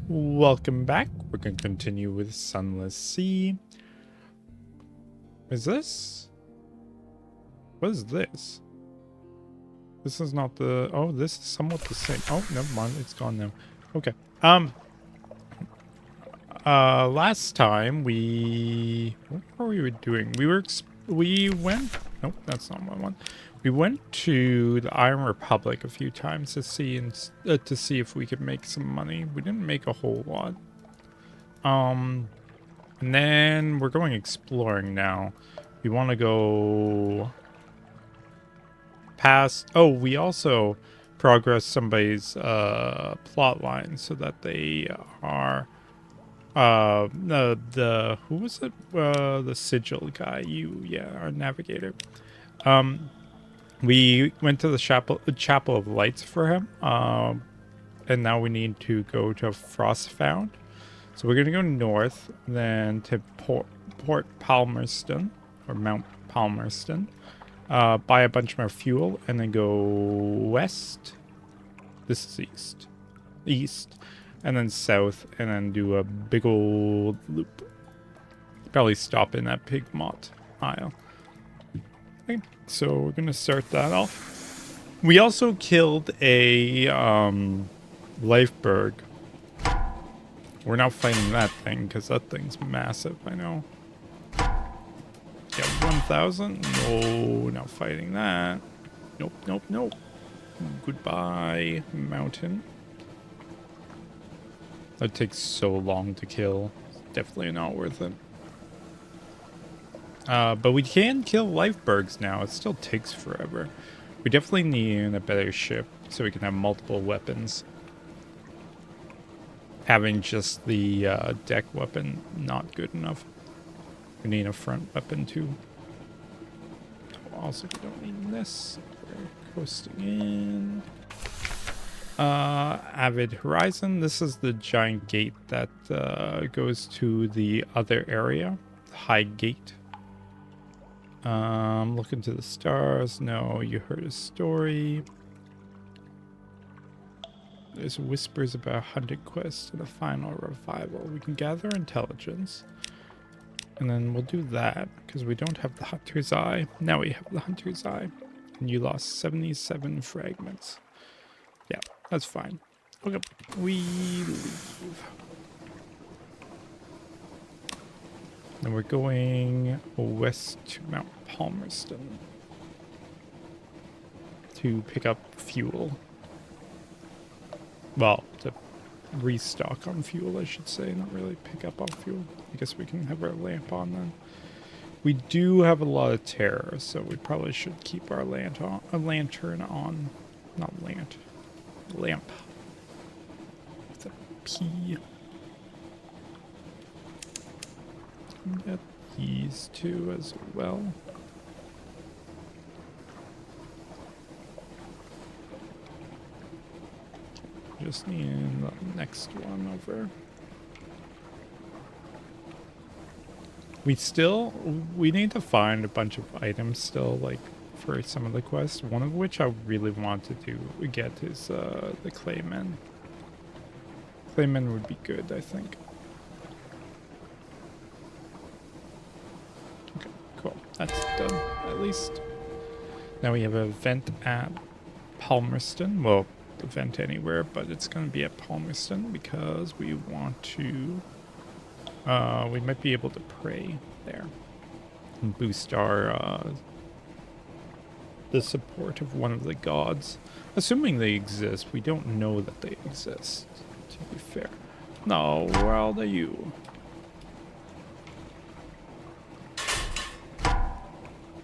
Welcome back. We're going to continue with Sunless Sea. Is this? What is this? This is not the... Oh, this is somewhat the same. Oh, never mind. It's gone now. Okay. Last time we... What were we doing? We went... Nope, that's not what I want. We went to the Iron Republic a few times to see if we could make some money. We didn't make a whole lot. And then we're going exploring now. We want to go past... Oh, we also progress somebody's plot line so that they are... who was it? The sigil guy. Our navigator. We went to the Chapel of Lights for him, and now we need to go to Frostfound. So we're gonna go north, then to Port Palmerston, or Mount Palmerston, buy a bunch more fuel, and then go west. This is east, and then south, and then do a big old loop. Probably stop in that pig mott aisle. Okay, so we're gonna start that off. We also killed a Lifeberg. We're now fighting that thing because that thing's massive. I know. Yeah, 1,000. No, not fighting that. Nope. Goodbye, mountain. That takes so long to kill. Definitely not worth it. But we can kill Lifebergs now. It still takes forever. We definitely need a better ship so we can have multiple weapons. Having just the deck weapon, not good enough. We need a front weapon too. Also, we don't need this. We're coasting in. Avid Horizon. This is the giant gate that goes to the other area. The High Gate. Look into the stars. No, you heard a story. There's whispers about a hunted quest and a final revival. We can gather intelligence. And then we'll do that, because we don't have the Hunter's Eye. Now we have the Hunter's Eye. And you lost 77 fragments. Yeah, that's fine. Okay, we leave. Then we're going west to Mount Palmerston to pick up fuel. Well, to restock on fuel, I should say, not really pick up on fuel. I guess we can have our lamp on then. We do have a lot of terror, so we probably should keep our lantern on. Not lamp. It's a P. Get these two as well. Just need the next one over. We need to find a bunch of items still, like for some of the quests. One of which I really want to get is the Claymen. Claymen would be good, I think. Okay, cool. That's done, at least. Now we have an event at Palmerston. Well, event anywhere, but it's going to be at Palmerston because we want to we might be able to pray there and boost our the support of one of the gods, assuming they exist. We don't know that they exist, to be fair. No, where are you?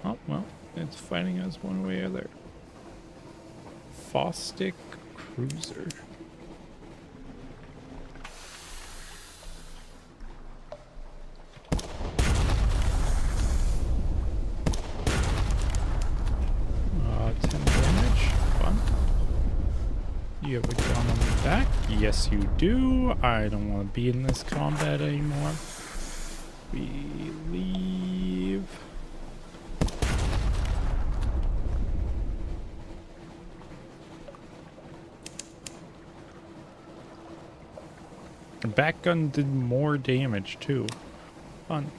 Oh well, it's fighting us one way or the other. Fosdick Cruiser. You have a gun on the back? Yes, you do. I don't want to be in this combat anymore. We leave. The back gun did more damage too. Fun.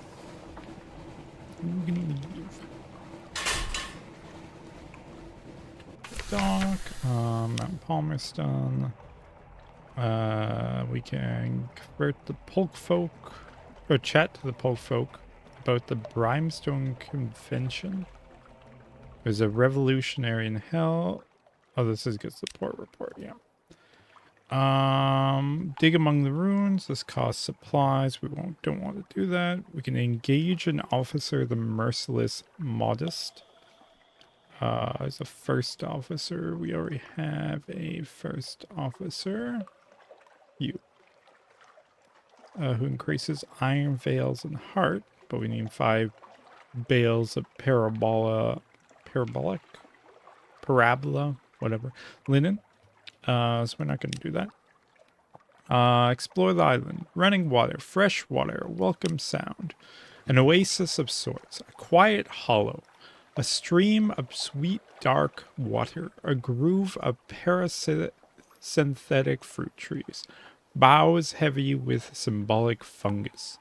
We can leave. Dock. Mount Palmerston. We can convert the Polk folk, or chat to the Polk folk about the Brimstone Convention. There's a revolutionary in hell. Oh, this is good support report, yeah. Dig among the ruins. This costs supplies. We don't want to do that. We can engage an officer, the merciless modest. As a first officer, we already have a first officer. You. Who increases iron veils and heart, but we need 5 bales of parabola, whatever, linen. So we're not going to do that. Explore the island. Running water, fresh water, welcome sound. An oasis of sorts, a quiet hollow, a stream of sweet dark water, a groove of synthetic fruit trees, boughs heavy with symbolic fungus.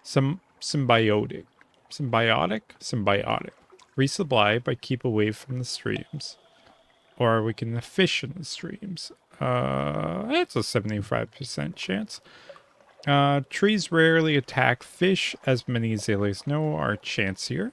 Some symbiotic. Resupply, but keep away from the streams. Or we can fish in the streams. It's a 75% chance. Trees rarely attack fish, as many sailors know are chancier.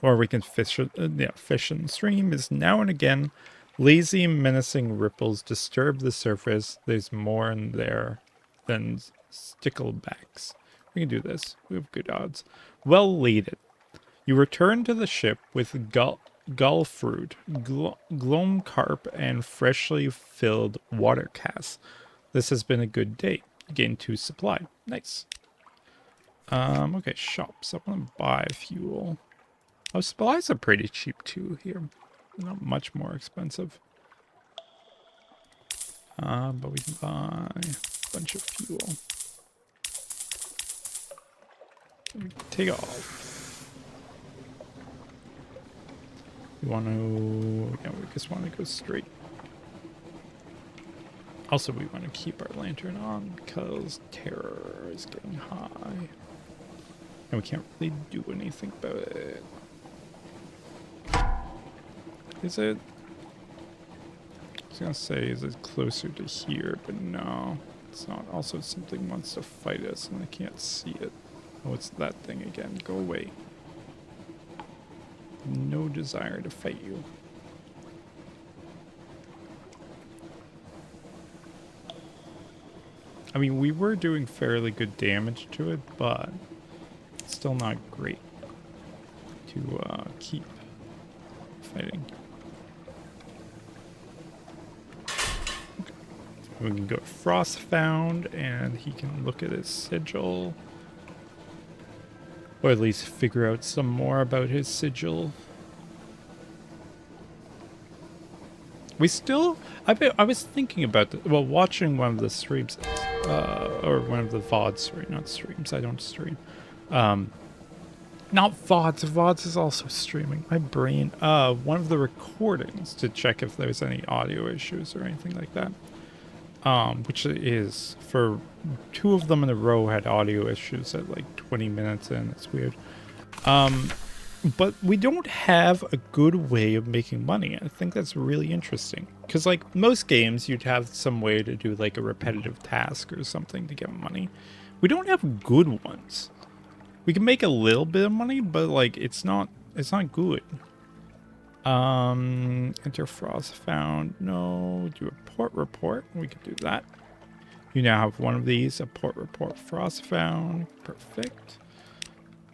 Or we can fish in the stream is now and again. Lazy and menacing ripples disturb the surface. There's more in there than sticklebacks. We can do this. We have good odds. Well laden. You return to the ship with gull fruit, gloam carp, and freshly filled water casks. This has been a good day. Gain 2 supply. Nice. Okay, shops. I want to buy fuel. Oh, supplies are pretty cheap too here. Not much more expensive. But we can buy a bunch of fuel. Take off. We want to... Yeah, we just want to go straight. Also, we want to keep our lantern on because terror is getting high. And we can't really do anything about it. Is it? I was gonna say, is it closer to here? But no, it's not. Also, something wants to fight us and I can't see it. Oh, it's that thing again. Go away. No desire to fight you. I mean, we were doing fairly good damage to it, but it's still not great to keep fighting. Okay. We can go to Frostfound, and he can look at his sigil. Or at least figure out some more about his sigil. We still... I was thinking about... well, watching one of the streams... or one of the VODs, sorry, not streams. I don't stream. Not VODs. VODs is also streaming. My brain... one of the recordings to check if there's any audio issues or anything like that. Which is... for 2 of them in a row had audio issues at like 20 minutes in. It's weird. But we don't have a good way of making money. I think that's really interesting. Because, like, most games, you'd have some way to do, like, a repetitive task or something to get money. We don't have good ones. We can make a little bit of money, but, like, it's not good. Enter Frostfound. No. Do a port report. We could do that. You now have one of these. A port report Frostfound. Perfect.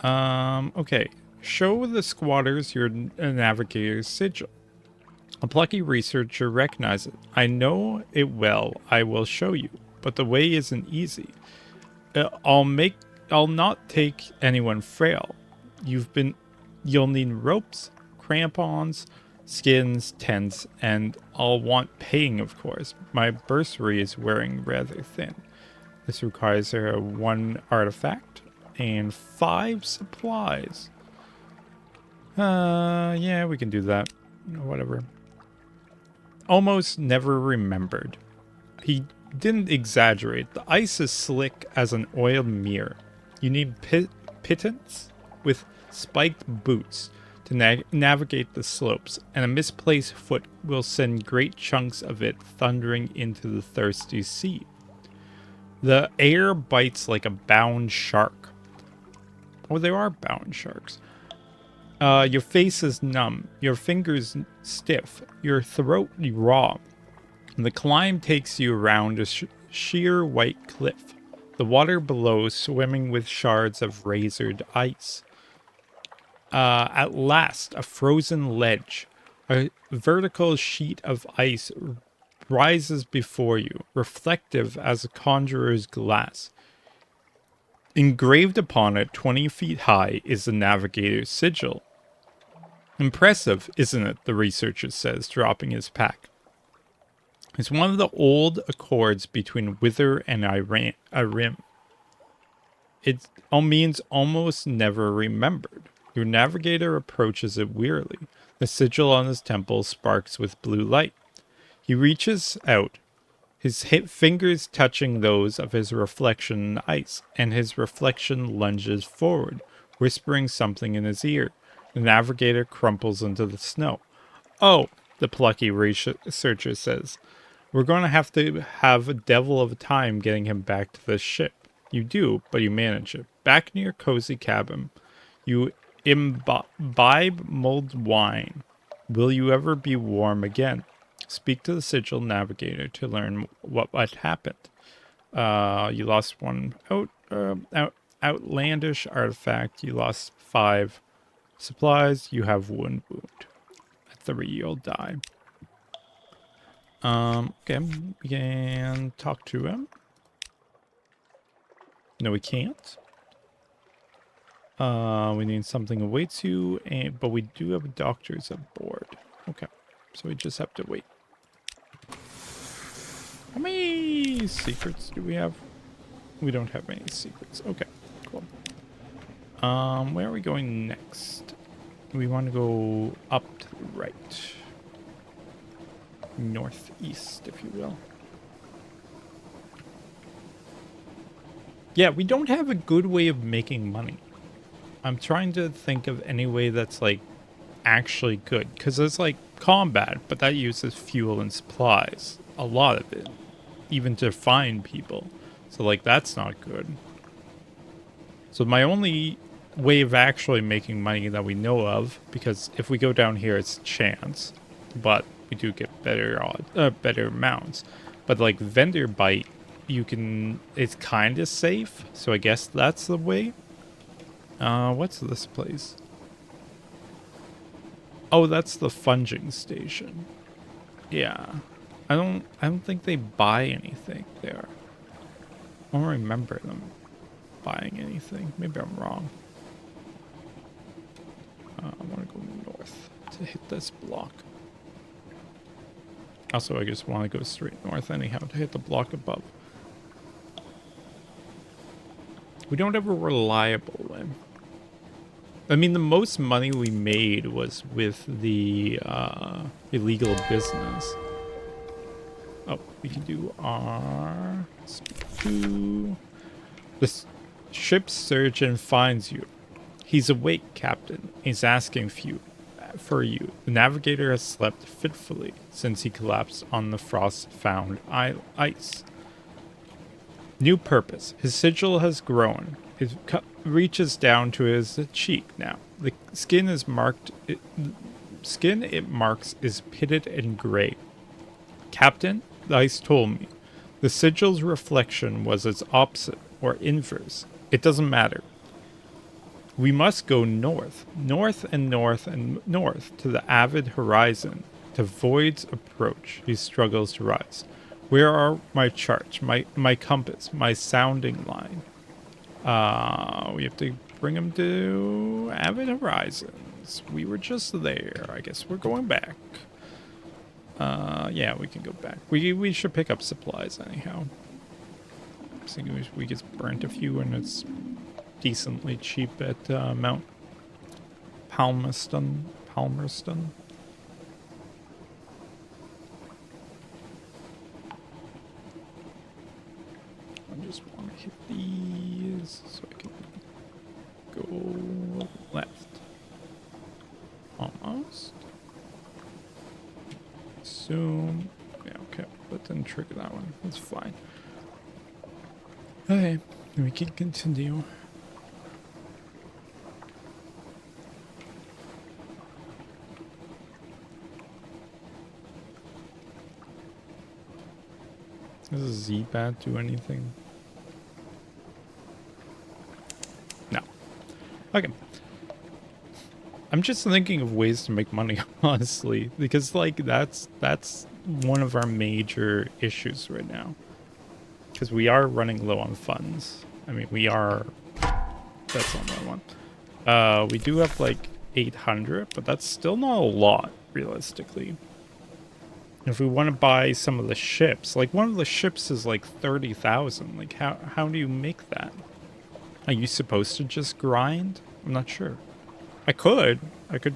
Okay. Show the squatters your navigator's sigil. A plucky researcher recognizes it. I know it well. I will show you, but the way isn't easy. I'll not take anyone frail. You'll need ropes, crampons, skins, tents, and I'll want paying, of course. My bursary is wearing rather thin. This requires 1 artifact and 5 supplies. Yeah, we can do that. Whatever. Almost never remembered. He didn't exaggerate. The ice is slick as an oiled mirror. You need pittance with spiked boots to navigate the slopes, and a misplaced foot will send great chunks of it thundering into the thirsty sea. The air bites like a bound shark. Oh, there are bound sharks. Your face is numb, your fingers stiff, your throat raw. The climb takes you around a sheer white cliff, the water below swimming with shards of razored ice. At last, a frozen ledge, a vertical sheet of ice rises before you, reflective as a conjurer's glass. Engraved upon it, 20 feet high, is the navigator's sigil. Impressive, isn't it? The researcher says, dropping his pack. It's one of the old accords between Wither and Irim. It all means almost never remembered. Your navigator approaches it wearily. The sigil on his temple sparks with blue light. He reaches out, his fingers touching those of his reflection in the ice, and his reflection lunges forward, whispering something in his ear. The navigator crumples into the snow. Oh, the plucky researcher says. We're going to have a devil of a time getting him back to the ship. You do, but you manage it. Back in your cozy cabin, you imbibe mulled wine. Will you ever be warm again? Speak to the sigil navigator to learn what happened. You lost one outlandish artifact. You lost 5 supplies. You have 1 wound. At 3, you'll die. Okay, we can talk to him. No, we can't. We need something awaits you, but we do have doctors aboard. Okay, so we just have to wait. How many secrets do we have? We don't have any secrets. Okay, cool. Where are we going next? We want to go up to the right. Northeast, if you will. Yeah, we don't have a good way of making money. I'm trying to think of any way that's, like, actually good. Because there's, like, combat, but that uses fuel and supplies. A lot of it. Even to find people. So, like, that's not good. So my only way of actually making money that we know of, because if we go down here, it's chance. But we do get better amounts. But, like, vendor bite, it's kind of safe. So I guess that's the way. What's this place? Oh, that's the funging station. Yeah. I don't think they buy anything there. I don't remember them buying anything. Maybe I'm wrong. I want to go north to hit this block. Also, I just want to go straight north anyhow to hit the block above. We don't have a reliable way. I mean, the most money we made was with the illegal business. Oh, we can do R. The ship's surgeon finds you. He's awake, Captain. He's asking for you. The navigator has slept fitfully since he collapsed on the frost-found ice. New purpose. His sigil has grown. It reaches down to his cheek now. The skin it marks is pitted and gray. Captain, the ice told me. The sigil's reflection was its opposite, or inverse. It doesn't matter. We must go north. North and north and north to the avid horizon. To Void's approach. He struggles to rise. Where are my charts, my compass, my sounding line? We have to bring him to Avid Horizons. We were just there. I guess we're going back. Yeah, we can go back. We should pick up supplies anyhow. So we just burnt a few, and it's decently cheap at Mount Palmerston. just want to hit these so I can go left. Almost. Zoom. Yeah, okay. That didn't trigger that one. That's fine. Okay, we can continue. Does a Z-Bat do anything? No. Okay. I'm just thinking of ways to make money, honestly, because like that's one of our major issues right now. Because we are running low on funds. I mean, we are. That's not what I want. We do have like 800, but that's still not a lot, realistically. If we want to buy some of the ships, like one of the ships is like 30,000. Like how do you make that? Are you supposed to just grind? I'm not sure. I could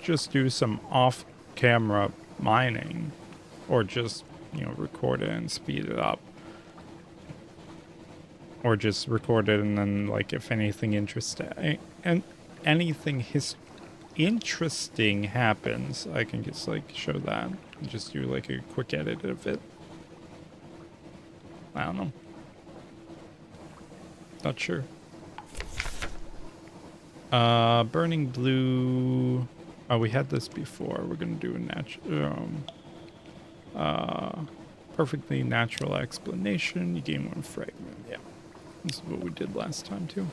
just do some off-camera mining, or just, you know, record it and speed it up. Or just record it and then, like, if anything interesting interesting happens, I can just, like, show that and just do, like, a quick edit of it. I don't know. Not sure. Burning blue. Oh, we had this before. We're gonna do a natural, perfectly natural explanation. You gain 1 fragment. Yeah. This is what we did last time too.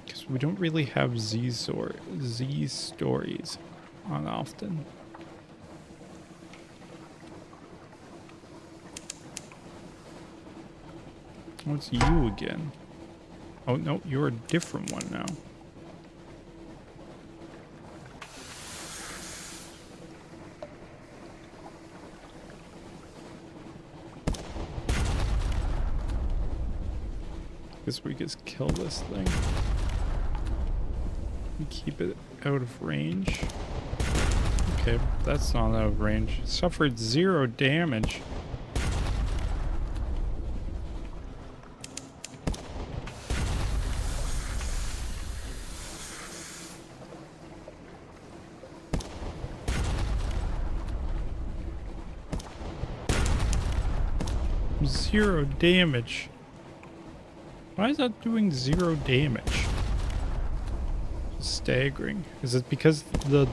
Because we don't really have Z stories on often. Oh, it's you again. Oh no, you're a different one now. Guess we just kill this thing. And keep it out of range. Okay, that's not out of range. Suffered 0 damage. Zero damage. Why is that doing 0 damage? Staggering. Is it because the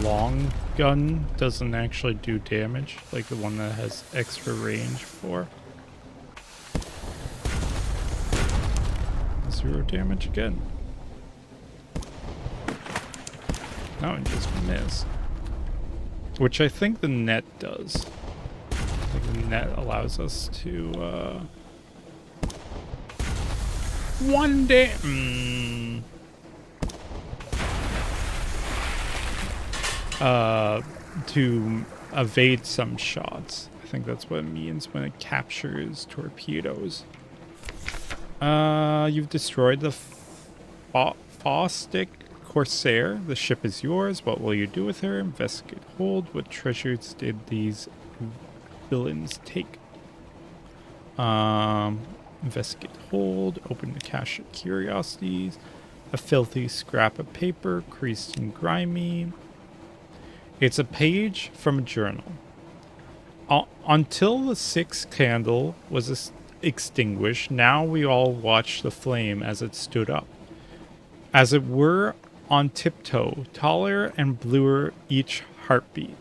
long gun doesn't actually do damage? Like the one that has extra range for? 0 damage again. No, it just missed. Which I think the net does. I think the net allows us to, one day. To evade some shots. I think that's what it means when it captures torpedoes. You've destroyed the Faustic Corsair. The ship is yours. What will you do with her? Investigate hold. What treasures did these villains take? Investigate hold. Open the cache of curiosities. A filthy scrap of paper, creased and grimy. It's a page from a journal. Until the 6th candle was extinguished, now we all watched the flame as it stood up. As it were on tiptoe, taller and bluer each heartbeat.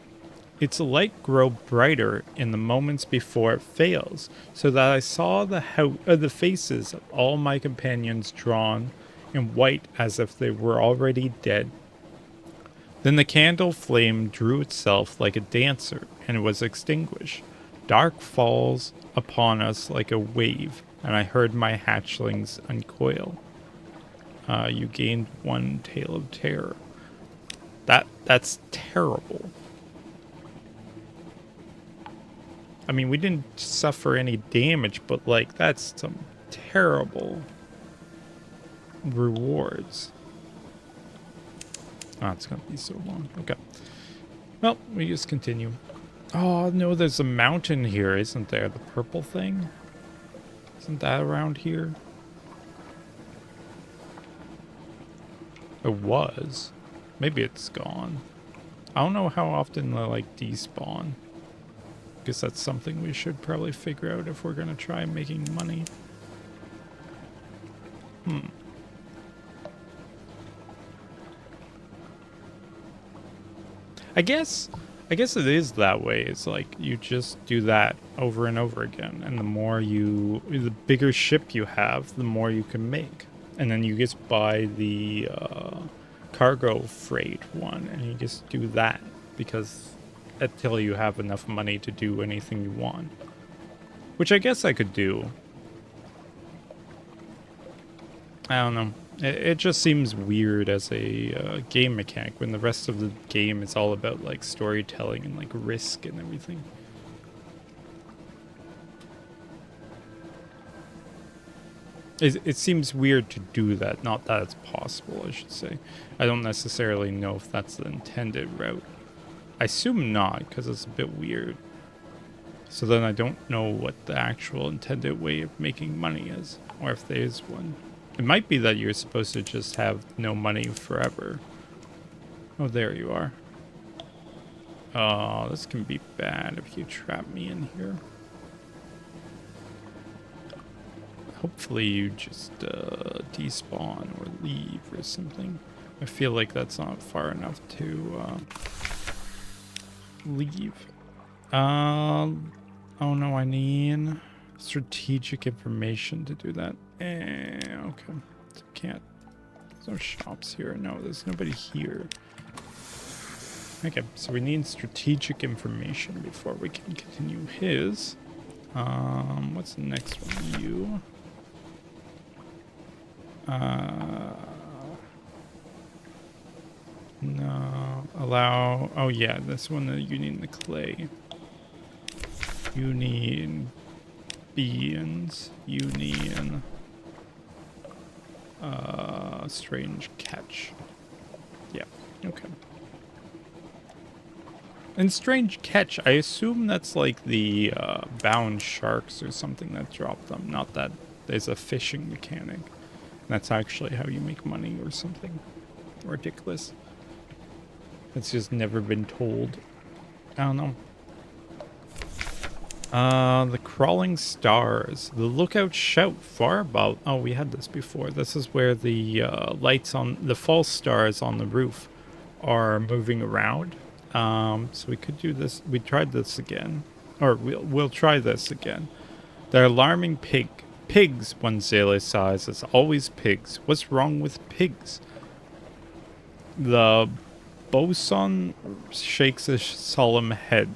Its light grow brighter in the moments before it fails, so that I saw the faces of all my companions drawn in white as if they were already dead. Then the candle flame drew itself like a dancer, and it was extinguished. Dark falls upon us like a wave, and I heard my hatchlings uncoil. You gained 1 tale of terror. That's terrible. I mean, we didn't suffer any damage, but like, that's some terrible rewards. Oh, it's gonna be so long. Okay. Well, we just continue. Oh, no, there's a mountain here, isn't there? The purple thing? Isn't that around here? It was. Maybe it's gone. I don't know how often they like despawn. Guess that's something we should probably figure out if we're gonna try making money. I guess it is that way. It's like you just do that over and over again, and the bigger ship you have, the more you can make. And then you just buy the cargo freight one, and you just do that because until you have enough money to do anything you want, which I guess I could do. I don't know. It just seems weird as a game mechanic when the rest of the game is all about like storytelling and like risk and everything. It seems weird to do that. Not that it's possible, I should say. I don't necessarily know if that's the intended route. I assume not, because it's a bit weird. So then I don't know what the actual intended way of making money is, or if there is one. It might be that you're supposed to just have no money forever. Oh, there you are. Oh, this can be bad if you trap me in here. Hopefully you just despawn or leave or something. I feel like that's not far enough to leave. Oh no, I need strategic information to do that. Okay. Can't. There's no shops here. No, there's nobody here. Okay, so we need strategic information before we can continue his. What's the next one? You. No. Allow. Oh yeah, this one. You need the clay. You need beans. You need strange catch. Yeah. Okay. And strange catch, I assume that's like the bound sharks or something that drop them. Not that there's a fishing mechanic. That's actually how you make money or something ridiculous. It's just never been told. I don't know. The crawling stars. The lookout shout far above. Oh, we had this before. This is where the lights on the false stars on the roof are moving around. So we could do this. We tried this again, or we'll try this again. They're alarming pigs. One sailor sighs. It's always pigs. What's wrong with pigs? The bosun shakes his solemn head.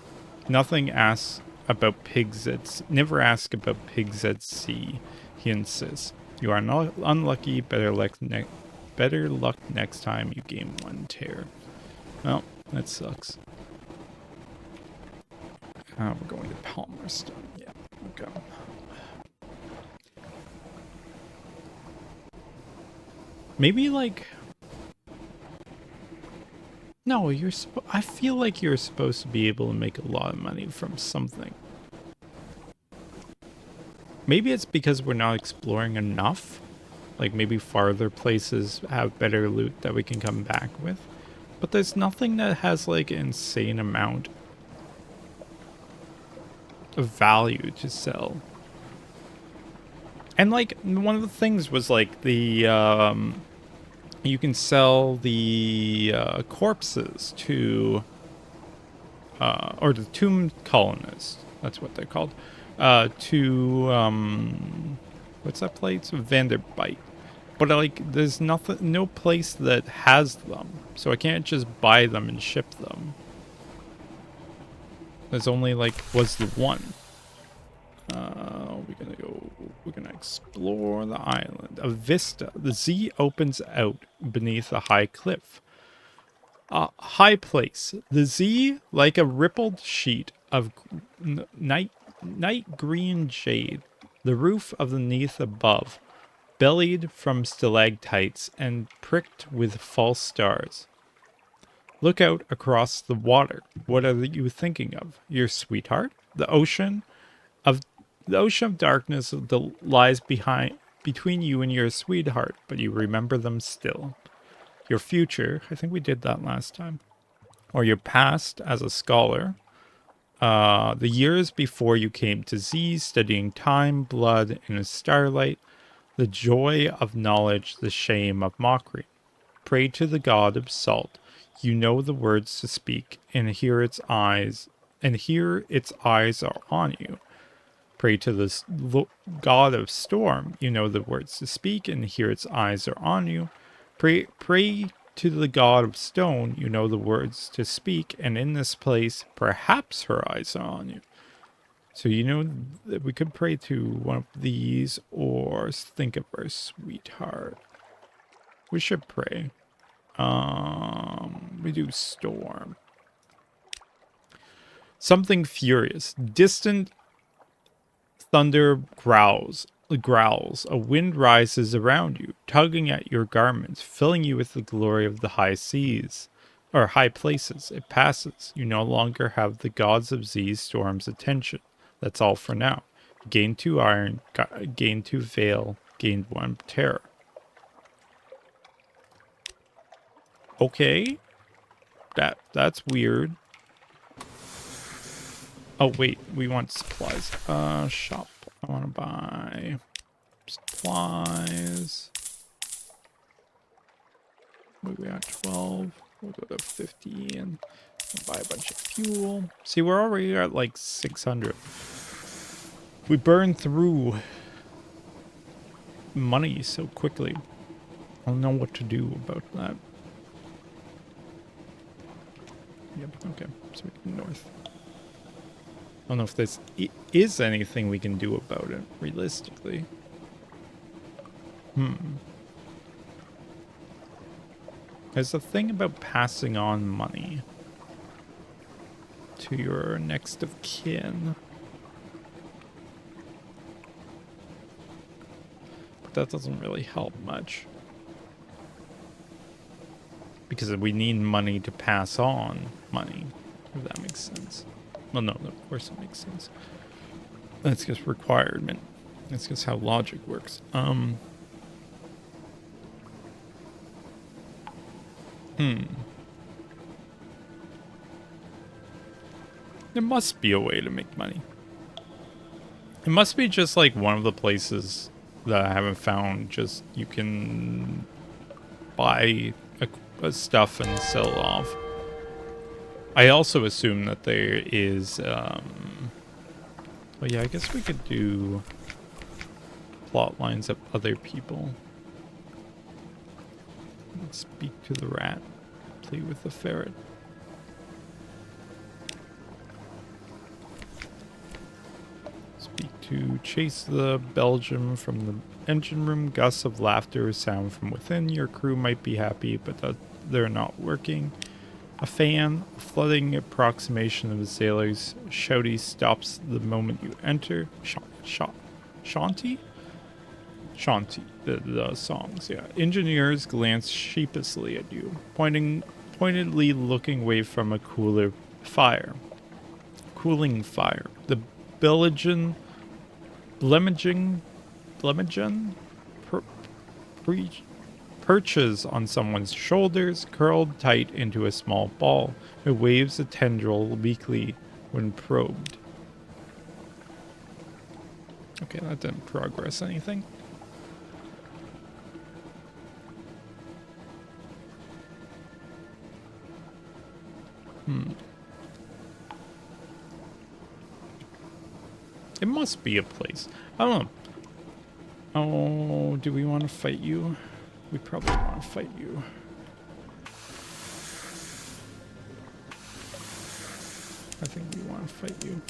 Nothing asks about pigs never ask about pigs at sea, he insists. You are not unlucky. Better luck next time you gain one tear. Well, that sucks. We're going to Palmerston. Yeah, okay. Maybe like. No, I feel like you're supposed to be able to make a lot of money from something. Maybe it's because we're not exploring enough. Like maybe farther places have better loot that we can come back with. But there's nothing that has like an insane amount of value to sell. And like one of the things was like the you can sell the corpses to or the tomb colonists. That's what they're called. To what's that place? Vanderbite. But like there's no place that has them. So I can't just buy them and ship them. There's only like was the one. We're gonna explore the island. A vista. The sea opens out beneath a high cliff. A high place. The sea like a rippled sheet of night green jade. The roof of the neath above, bellied from stalactites and pricked with false stars. Look out across the water. What are you thinking of? Your sweetheart? The ocean of The ocean of darkness lies between you and your sweetheart, but you remember them still. Your future, I think we did that last time, or your past as a scholar. The years before you came to Z, studying time, blood, and starlight, the joy of knowledge, the shame of mockery. Pray to the god of salt. You know the words to speak, and here its eyes are on you. Pray to the god of storm. You know the words to speak, and here its eyes are on you. Pray to the god of stone. You know the words to speak, and in this place, perhaps her eyes are on you. So you know that we could pray to one of these, or think of our sweetheart. We should pray. We do storm. Something furious. Distant thunder growls. A wind rises around you, tugging at your garments, filling you with the glory of the high seas, or high places. It passes. You no longer have the gods of Z storm's attention. That's all for now. Gain 2 iron, gain 2 veil, gained 1 terror. Okay. That's weird. Oh wait, we want supplies. Shop. I want to buy supplies. We got 12. We'll go to 50 and buy a bunch of fuel. See, we're already at like 600. We burn through money so quickly. I don't know what to do about that. Yep, okay. So we can north. I don't know if this is anything we can do about it, realistically. There's a thing about passing on money to your next of kin. But that doesn't really help much. Because we need money to pass on money, if that makes sense. Well, no, of course it makes sense. That's just requirement. That's just how logic works. There must be a way to make money. It must be just like one of the places that I haven't found. Just you can buy stuff and sell off. I also assume that there is, well, yeah, I guess we could do plot lines of other people. Let's speak to the rat, play with the ferret. Speak to chase the Belgium from the engine room. Gusts of laughter sound from within. Your crew might be happy, but they're not working. A fan, a flooding approximation of the sailors. Shouty stops the moment you enter. Shanty? Shanty, the songs, yeah. Engineers glance sheepishly at you, pointedly looking away from a cooling fire. The Belgian perches on someone's shoulders, curled tight into a small ball. It waves a tendril weakly when probed. Okay, that didn't progress anything. It must be a place. I don't know. Oh, do we want to fight you? We probably want to fight you. I think we want to fight you.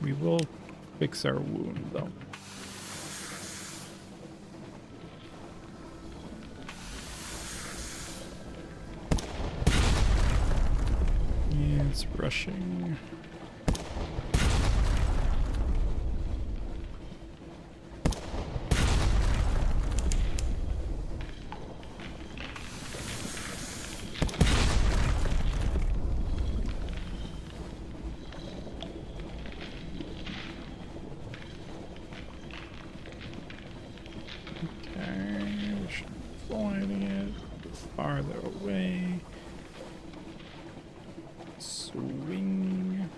We will fix our wound, though. Yeah, it's rushing. Swing.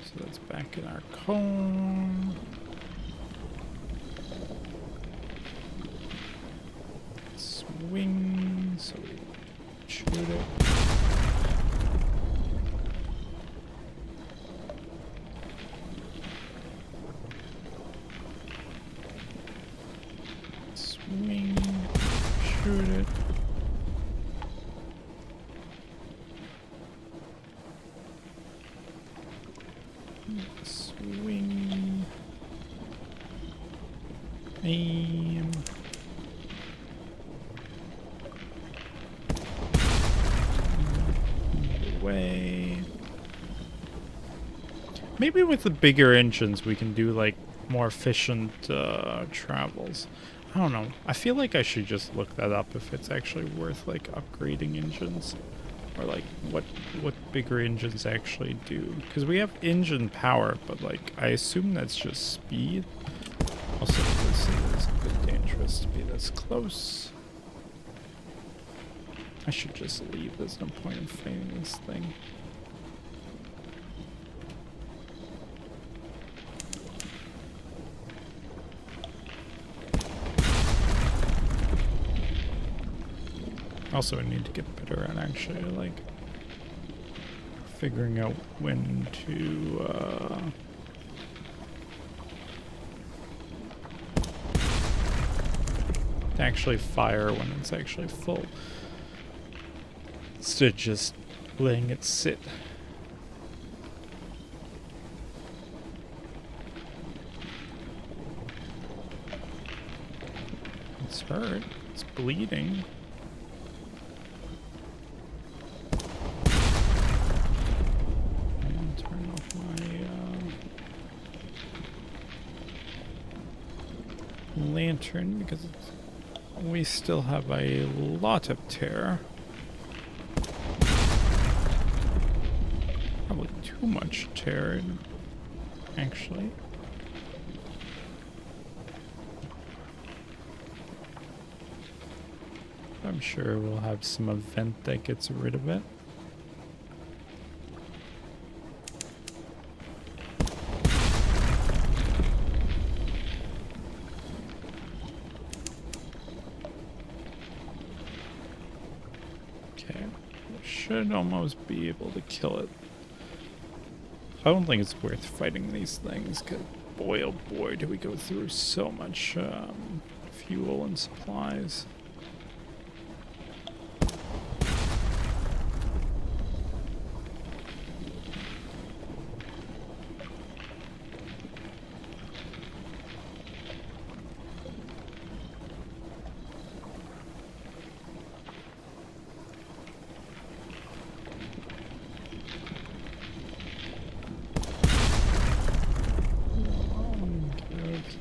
So that's back in our cone. Swing. So we shoot it. Swing. Shoot it. Swing. Aim. Away. Maybe with the bigger engines we can do like more efficient travels. I don't know. I feel like I should just look that up if it's actually worth like upgrading engines. Or like what bigger engines actually do. Because we have engine power, but like I assume that's just speed. Also, this is a bit dangerous to be this close. I should just leave. There's no point in fighting this thing. Also, I need to get better at actually, like, figuring out when to, actually fire when it's actually full. Instead of just letting it sit. It's hurt. It's bleeding. Lantern because we still have a lot of terror. Probably too much terror, actually. I'm sure we'll have some event that gets rid of it. Should almost be able to kill it. I don't think it's worth fighting these things, because boy oh boy do we go through so much fuel and supplies.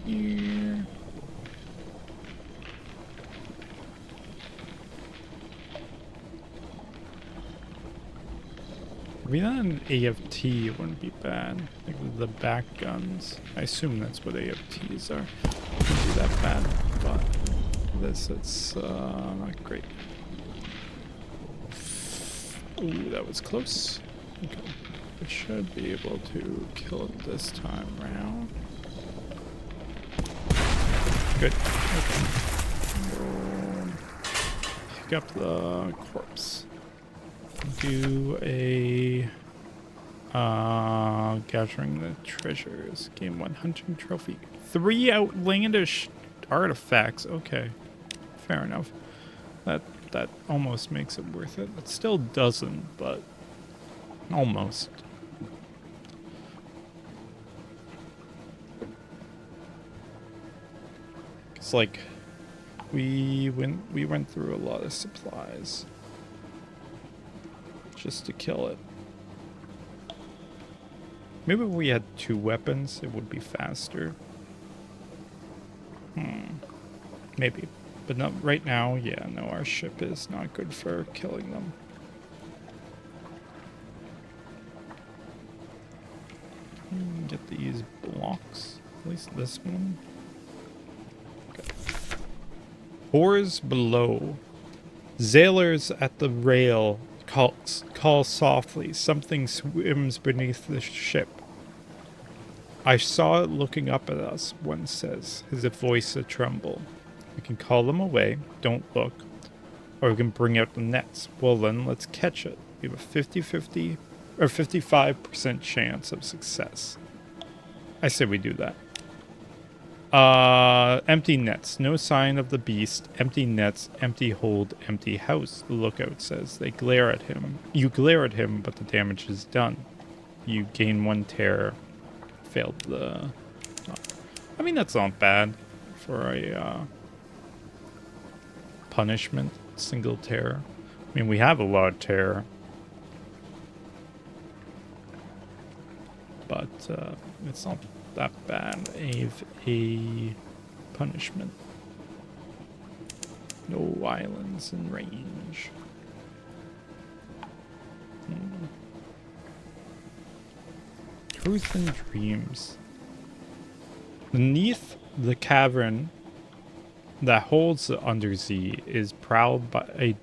Here. Maybe not an AFT wouldn't be bad. Like the back guns. I assume that's what AFTs are. Wouldn't be that bad, but this it's not great. Ooh, that was close. Okay. We should be able to kill it this time round. Good. Okay. Pick up the corpse. Do a gathering the treasures. Game 1 hunting trophy. 3 outlandish artifacts. Okay. Fair enough. That almost makes it worth it. It still doesn't, but almost. It's like we went through a lot of supplies just to kill it. Maybe if we had 2 weapons, it would be faster. Maybe. But not right now. Yeah, no, our ship is not good for killing them. Get these blocks. At least this one. Oars below. Sailors at the rail. Call softly. Something swims beneath the ship. I saw it looking up at us, one says, his voice a tremble. We can call them away, don't look, or we can bring out the nets. Well then, let's catch it. We have a 50-50 or 55% chance of success. I say we do that. Empty nets. No sign of the beast. Empty nets, empty hold, empty house, the lookout says. They glare at him. You glare at him, but the damage is done. You gain 1 terror. Failed the... I mean, that's not bad for a punishment. Single terror. I mean, we have a lot of terror. But it's not that bad of a punishment. No islands in range. Truth and dreams. Beneath the cavern that holds the undersea is prowled by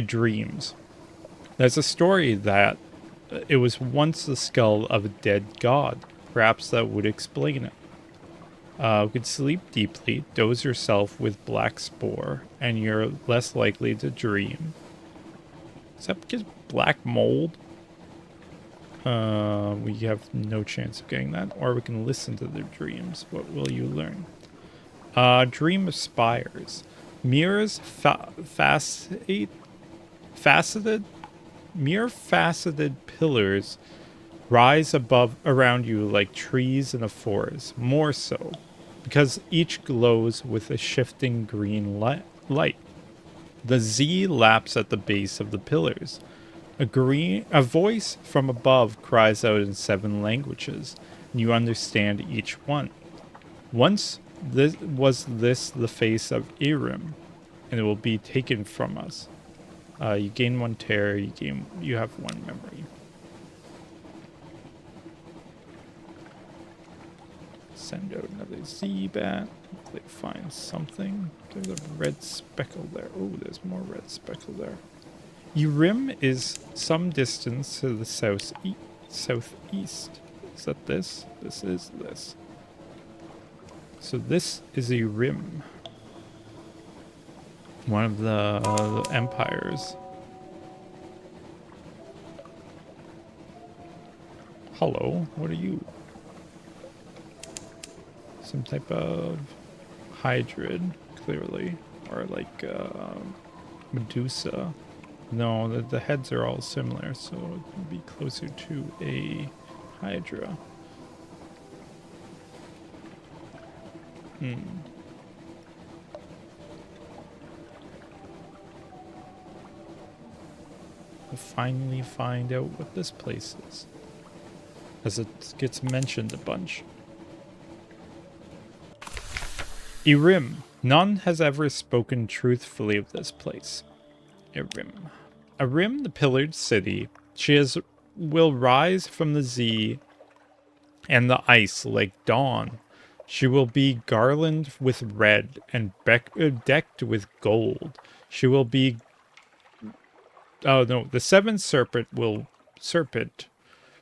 dreams. There's a story that it was once the skull of a dead god. Perhaps that would explain it. You could sleep deeply, dose yourself with black spore, and you're less likely to dream. Is that because black mold? We have no chance of getting that. Or we can listen to their dreams. What will you learn? Dream aspires. Mirrors faceted pillars rise around you like trees in a forest, more so, because each glows with a shifting green light. The Z laps at the base of the pillars. A voice from above cries out in 7 languages, and you understand each one. Once was this the face of Irim, and it will be taken from us. You gain 1 terror, you have 1 memory. Send out another Z-bat. Hopefully find something. There's a red speckle there. Oh, there's more red speckle there. Urim is some distance to the southeast. Is that this? This is this. So this is Urim. One of the empires. Hello, what are you? Some type of hydrid, clearly. Or like Medusa. No, the heads are all similar, so it would be closer to a hydra. We'll finally find out what this place is, as it gets mentioned a bunch. Irim. None has ever spoken truthfully of this place. Irim. Irim, the pillared city. Will rise from the Z and the ice like dawn. She will be garlanded with red and decked with gold. She will be... Oh no, the 7th serpent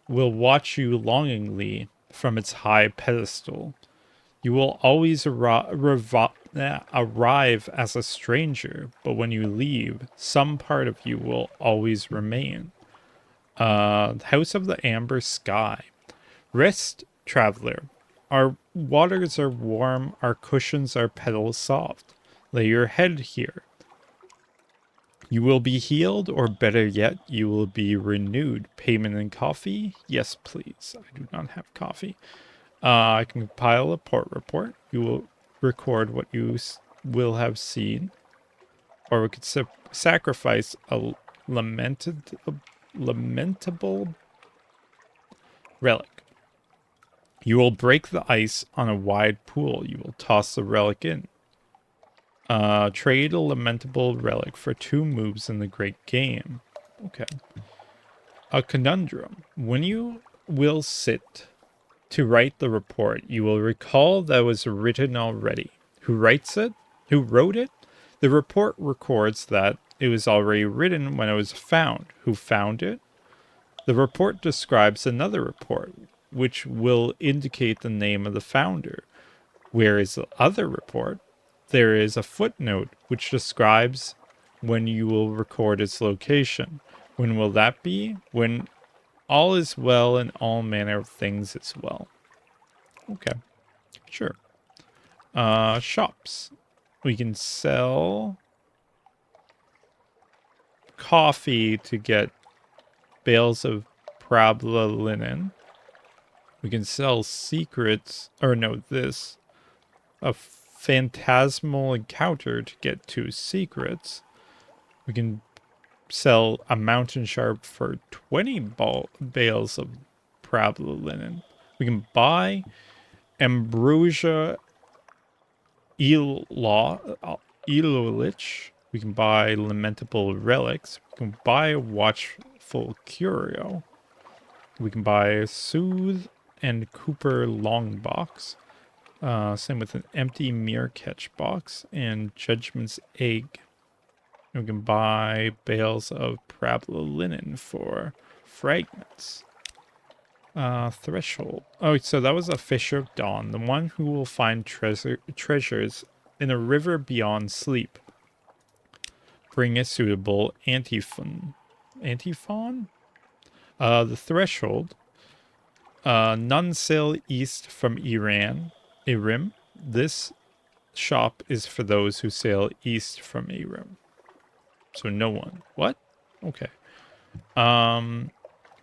will watch you longingly from its high pedestal. You will always arrive as a stranger, but when you leave, some part of you will always remain. House of the Amber Sky. Rest, traveler. Our waters are warm, our cushions are petal soft. Lay your head here. You will be healed, or better yet, you will be renewed. Payment in coffee? Yes, please. I do not have coffee. I can compile a port report. You will record what you will have seen. Or we could sacrifice a lamentable relic. You will break the ice on a wide pool. You will toss the relic in. Trade a lamentable relic for 2 moves in the great game. Okay. A conundrum. When you will sit to write the report, you will recall that was written already. Who wrote it? The report records that it was already written when it was found. Who found it? The report describes another report, which will indicate the name of the founder. Where is the other report? There is a footnote which describes when you will record its location. When will that be? When all is well and all manner of things is well. Okay, sure. Shops. We can sell coffee to get bales of Prabla linen. We can sell secrets, or no, this. A phantasmal encounter to get 2 secrets. We can sell a mountain sharp for 20 bales of Prabla linen. We can buy ambrosia elulich. We can buy lamentable relics. We can buy watchful curio. We can buy soothe and Cooper long box. Same with an empty mirror catch box and Judgment's egg. We can buy bales of Prabla linen for fragments. Threshold. Oh, so that was a Fisher of Dawn, the one who will find treasures in a river beyond sleep. Bring a suitable antiphon. Antiphon? The Threshold. None sail east from Irim. This shop is for those who sail east from Irim. So no one. What? Okay.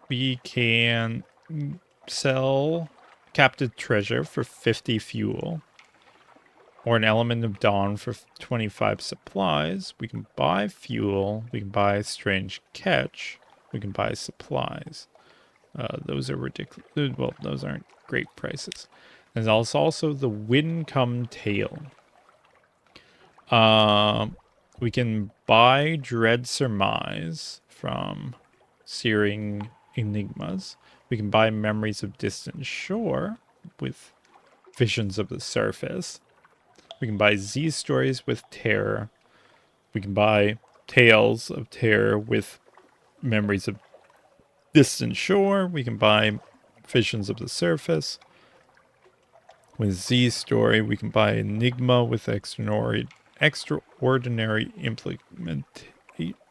We can sell captive treasure for 50 fuel. Or an element of dawn for 25 supplies. We can buy fuel. We can buy strange catch. We can buy supplies. Those are ridiculous. Well, those aren't great prices. There's also the wind come tail. We can buy dread surmise from searing enigmas. We can buy memories of distant shore with visions of the surface. We can buy Z stories with terror. We can buy tales of terror with memories of distant shore. We can buy visions of the surface. With Z story, we can buy enigma with extraordinary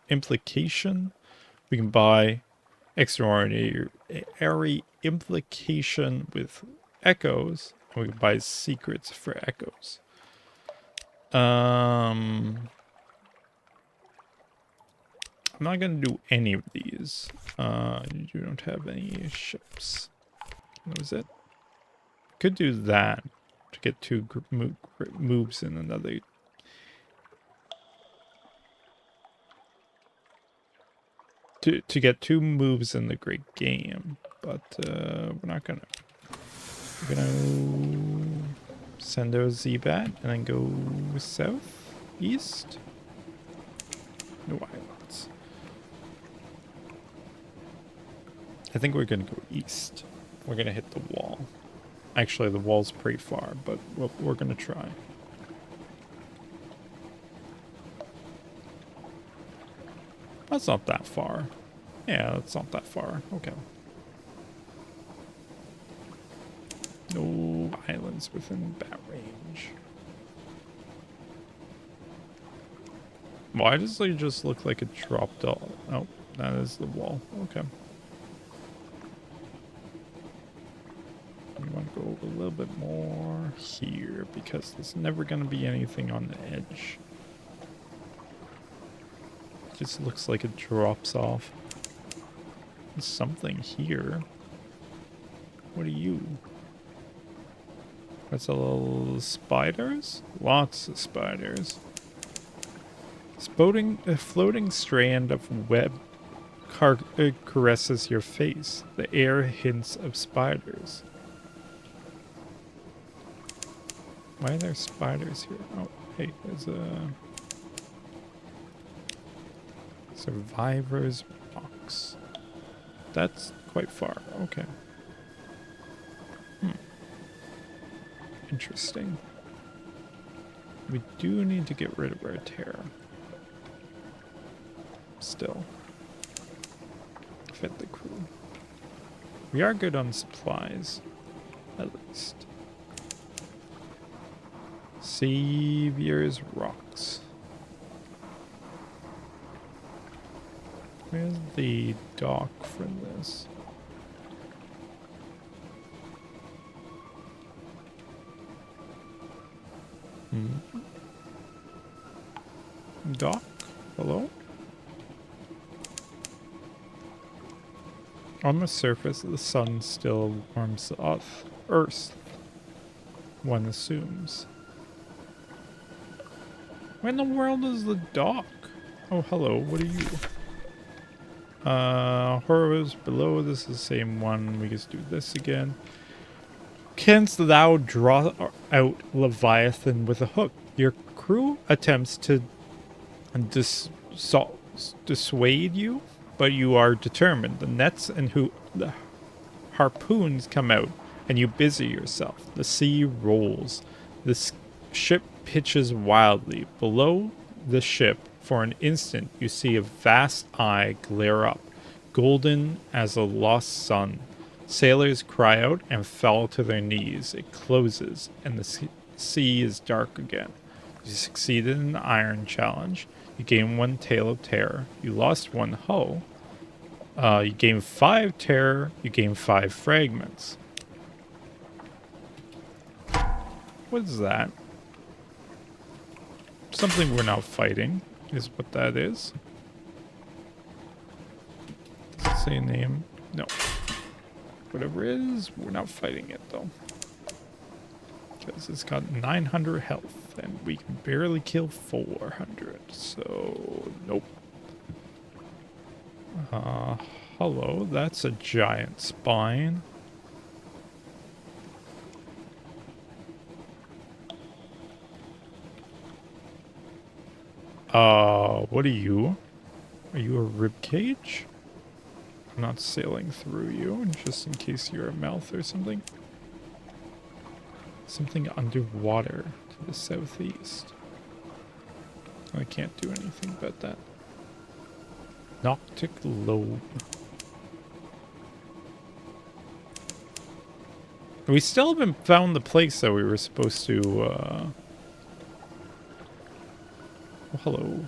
implication. We can buy extraordinary implication with echoes. And we can buy secrets for echoes. I'm not going to do any of these. You don't have any ships. That was it. Could do that to get 2 moves in another. To get 2 moves in the great game, but we're not gonna. We're gonna send our Z-Bat and then go south, east. No islands. I think we're gonna go east. We're gonna hit the wall. Actually, the wall's pretty far, but we're gonna try. That's not that far. Yeah, that's not that far. Okay. No islands within bat range. Why does it just look like it dropped off? Oh, that is the wall. Okay. We want to go a little bit more here because there's never going to be anything on the edge. It just looks like it drops off. There's something here. What are you? That's a little spiders? Lots of spiders. A floating strand of web caresses your face. The air hints of spiders. Why are there spiders here? Oh, hey, there's a survivor's box. That's quite far. Okay. Interesting. We do need to get rid of our terror. Still. Fit the crew. We are good on supplies. At least. Savior's Rocks. Where's the dock for this? Dock? Hello? On the surface, the sun still warms the earth, one assumes. Where in the world is the dock? Oh, hello, what are you? Horrors below, this is the same one. We just do this again. Canst thou draw out Leviathan with a hook? Your crew attempts to dissuade you, but you are determined. The nets and the harpoons come out, and you busy yourself. The sea rolls. The ship pitches wildly. Below the ship, for an instant, you see a vast eye glare up, golden as a lost sun. Sailors cry out and fall to their knees. It closes, and the sea is dark again. You succeeded in the iron challenge. You gained 1 tale of terror. You lost 1 hull. You gained 5 terror. You gained 5 fragments. What is that? Something we're not fighting is what that is. Does it say a name? No. Whatever it is, we're not fighting it though. Because it's got 900 health and we can barely kill 400. So, nope. Hello, that's a giant spine. What are you? Are you a rib cage? I'm not sailing through you, just in case you're a mouth or something. Something underwater to the southeast. I can't do anything about that. Noctic lobe. We still haven't found the place that we were supposed to, oh, hello,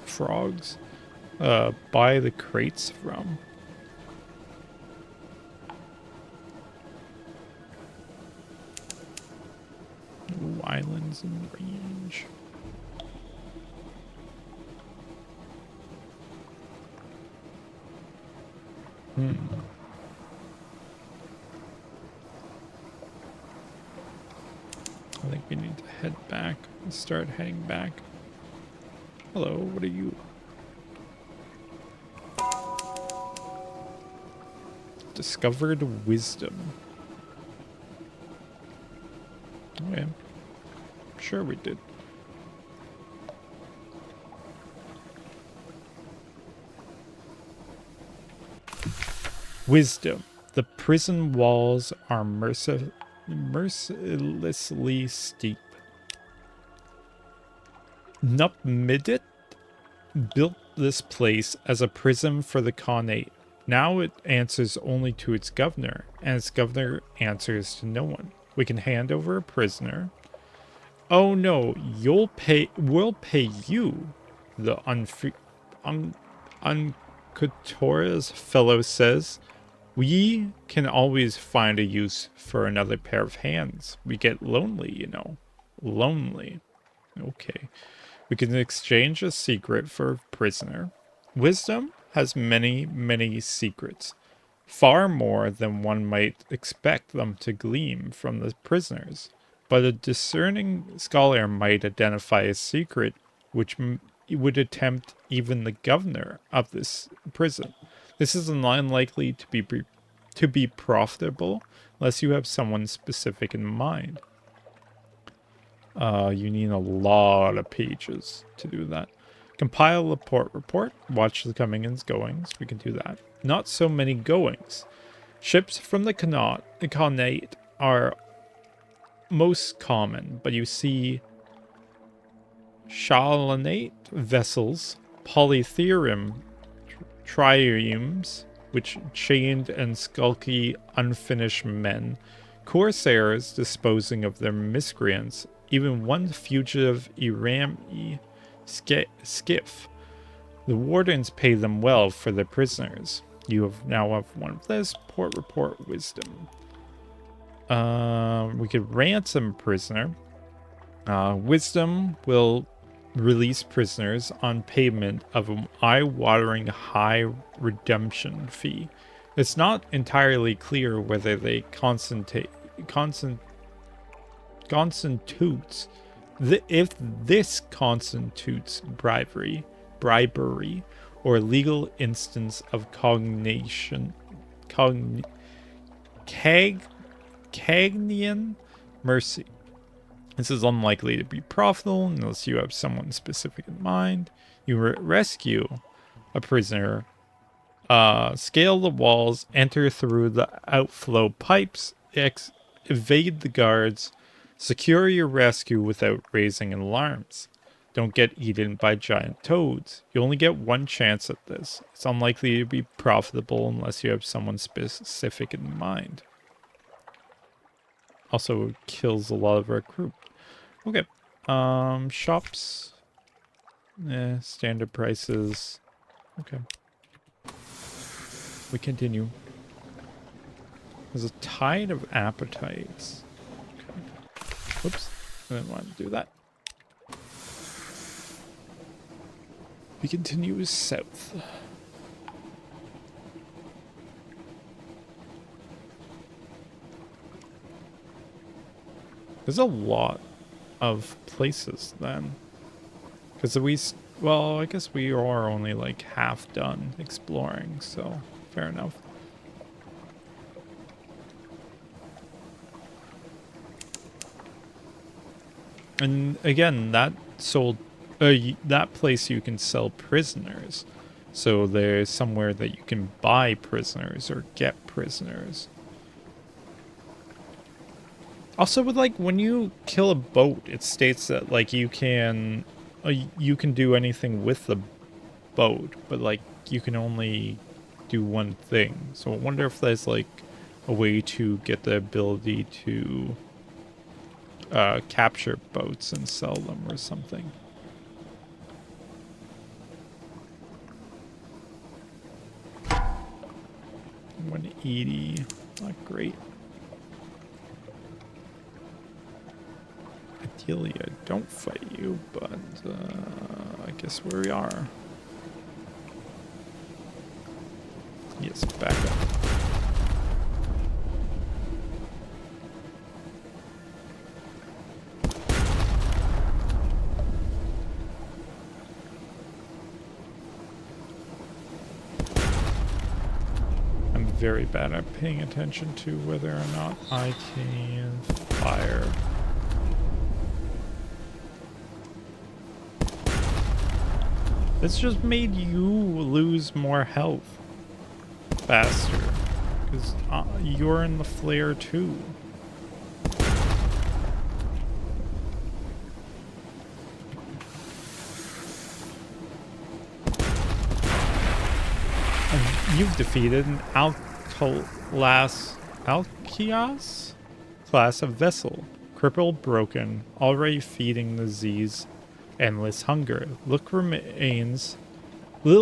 frogs, buy the crates from. Ooh, islands in range. I think we need to head back and start heading back. Hello, what are you? Discovered wisdom. Okay. Sure we did. Wisdom. The prison walls are mercilessly steep. Nupmidit built this place as a prison for the Khanate. Now it answers only to its governor, and its governor answers to no one. We can hand over a prisoner. Oh no, we'll pay you, the Uncotora's fellow says. We can always find a use for another pair of hands. We get lonely, you know. Lonely. Okay. We can exchange a secret for a prisoner. Wisdom has many, many secrets. Far more than one might expect them to glean from the prisoners. But a discerning scholar might identify a secret which would tempt even the governor of this prison. This is unlikely to be profitable unless you have someone specific in mind. You need a lot of pages to do that. Compile a port report. Watch the coming and goings. We can do that. Not so many goings. Ships from the Khanate are most common, but you see Shalinate vessels, polytherum triremes, which chained and skulky unfinished men, corsairs disposing of their miscreants, even one fugitive Irami skiff. The wardens pay them well for their prisoners. You now have one of this. Port report wisdom. We could ransom a prisoner. Wisdom will release prisoners on payment of an eye-watering high redemption fee. It's not entirely clear whether they if this constitutes bribery, or legal instance of Cagnian mercy. This is unlikely to be profitable unless you have someone specific in mind. You rescue a prisoner, scale the walls, enter through the outflow pipes, evade the guards, secure your rescue without raising alarms. Don't get eaten by giant toads. You only get one chance at this. It's unlikely to be profitable unless you have someone specific in mind. Also kills a lot of our crew. Okay. Shops. Standard prices. Okay. We continue. There's a tide of appetites. Okay. Whoops. I didn't want to do that. We continue south. There's a lot of places then. Because well, I guess we are only like half done exploring, so fair enough. And again, that place you can sell prisoners. So there's somewhere that you can buy prisoners or get prisoners. Also, with like when you kill a boat, it states that like you can do anything with the boat, but like you can only do one thing. So I wonder if there's like a way to get the ability to capture boats and sell them or something. $180, not great. Ideally, I don't fight you, but I guess where we are. Yes, back up. I'm very bad at paying attention to whether or not I can fire. This just made you lose more health faster, because you're in the flare too. And you've defeated an Alkias class of vessel, crippled, broken, already feeding the Z's endless hunger. Little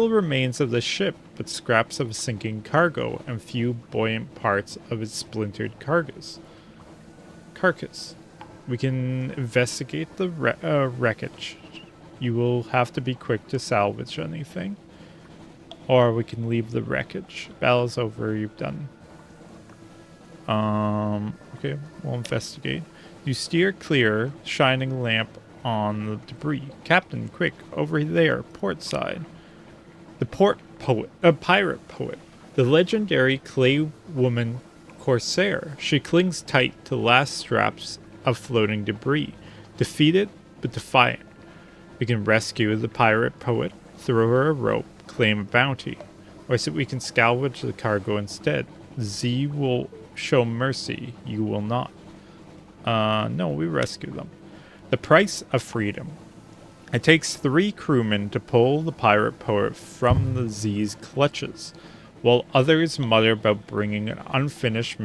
remains of the ship, but scraps of sinking cargo and few buoyant parts of its splintered carcass. We can investigate the wreckage. You will have to be quick to salvage anything. Or we can leave the wreckage. Battle's over, you've done. Okay, we'll investigate. You steer clear, shining lamp on the debris. Captain, quick, over there, port side. The pirate poet. The legendary clay woman corsair. She clings tight to last straps of floating debris. Defeated, but defiant. We can rescue the pirate poet, throw her a rope, claim a bounty. Or so we can salvage the cargo instead. Z will show mercy, you will not. No, we rescue them. The price of freedom. It takes 3 crewmen to pull the pirate poet from the Z's clutches, while others mutter about bringing an unfinished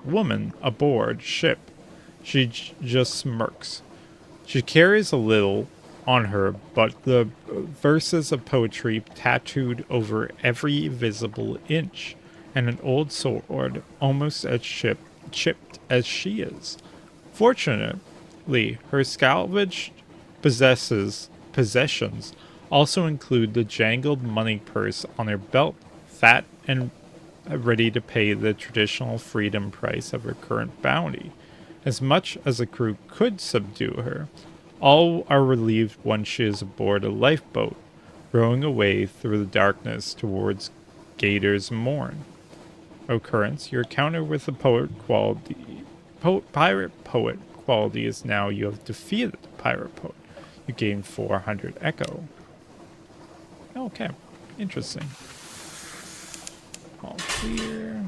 woman aboard ship. She just smirks. She carries a little on her, but the verses of poetry tattooed over every visible inch, and an old sword almost as chipped as she is. Fortunately, her salvaged possessions also include the jangled money purse on her belt, fat and ready to pay the traditional freedom price of her current bounty. As much as the crew could subdue her, all are relieved once she is aboard a lifeboat, rowing away through the darkness towards Gator's Morn. Occurrence, your encounter with the pirate poet quality is now you have defeated the pirate poet. You gain 400 echo. Okay, interesting. All clear.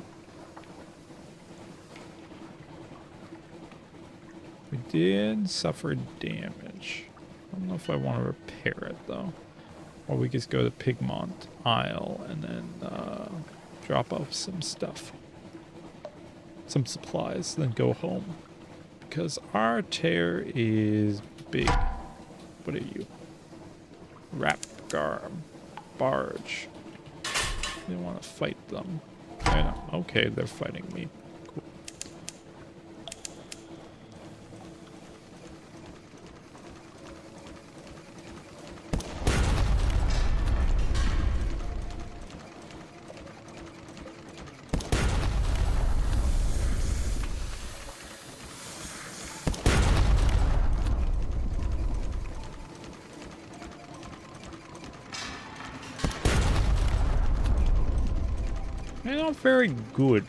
We did suffer damage. I don't know if I want to repair it though. Or we just go to Pigmont Isle and then drop off some stuff. Some supplies, then go home. Because our tear is big. What are you? Rapgar. Barge. They want to fight them. Okay, they're fighting me. Cool. They're not very good.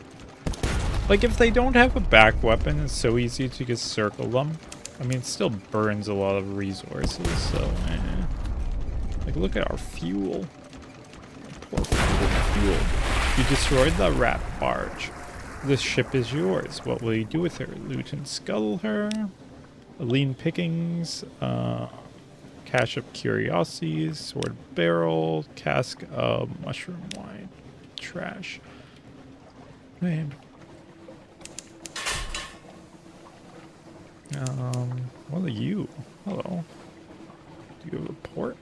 Like, if they don't have a back weapon, it's so easy to just circle them. I mean, it still burns a lot of resources, so Like, look at our fuel. Poor fuel. You destroyed the rat barge. This ship is yours. What will you do with her? Loot and scuttle her? Lean pickings? Cache of curiosities? Sword barrel? Cask of mushroom wine? Trash. Man. What are you? Hello. Do you have a port?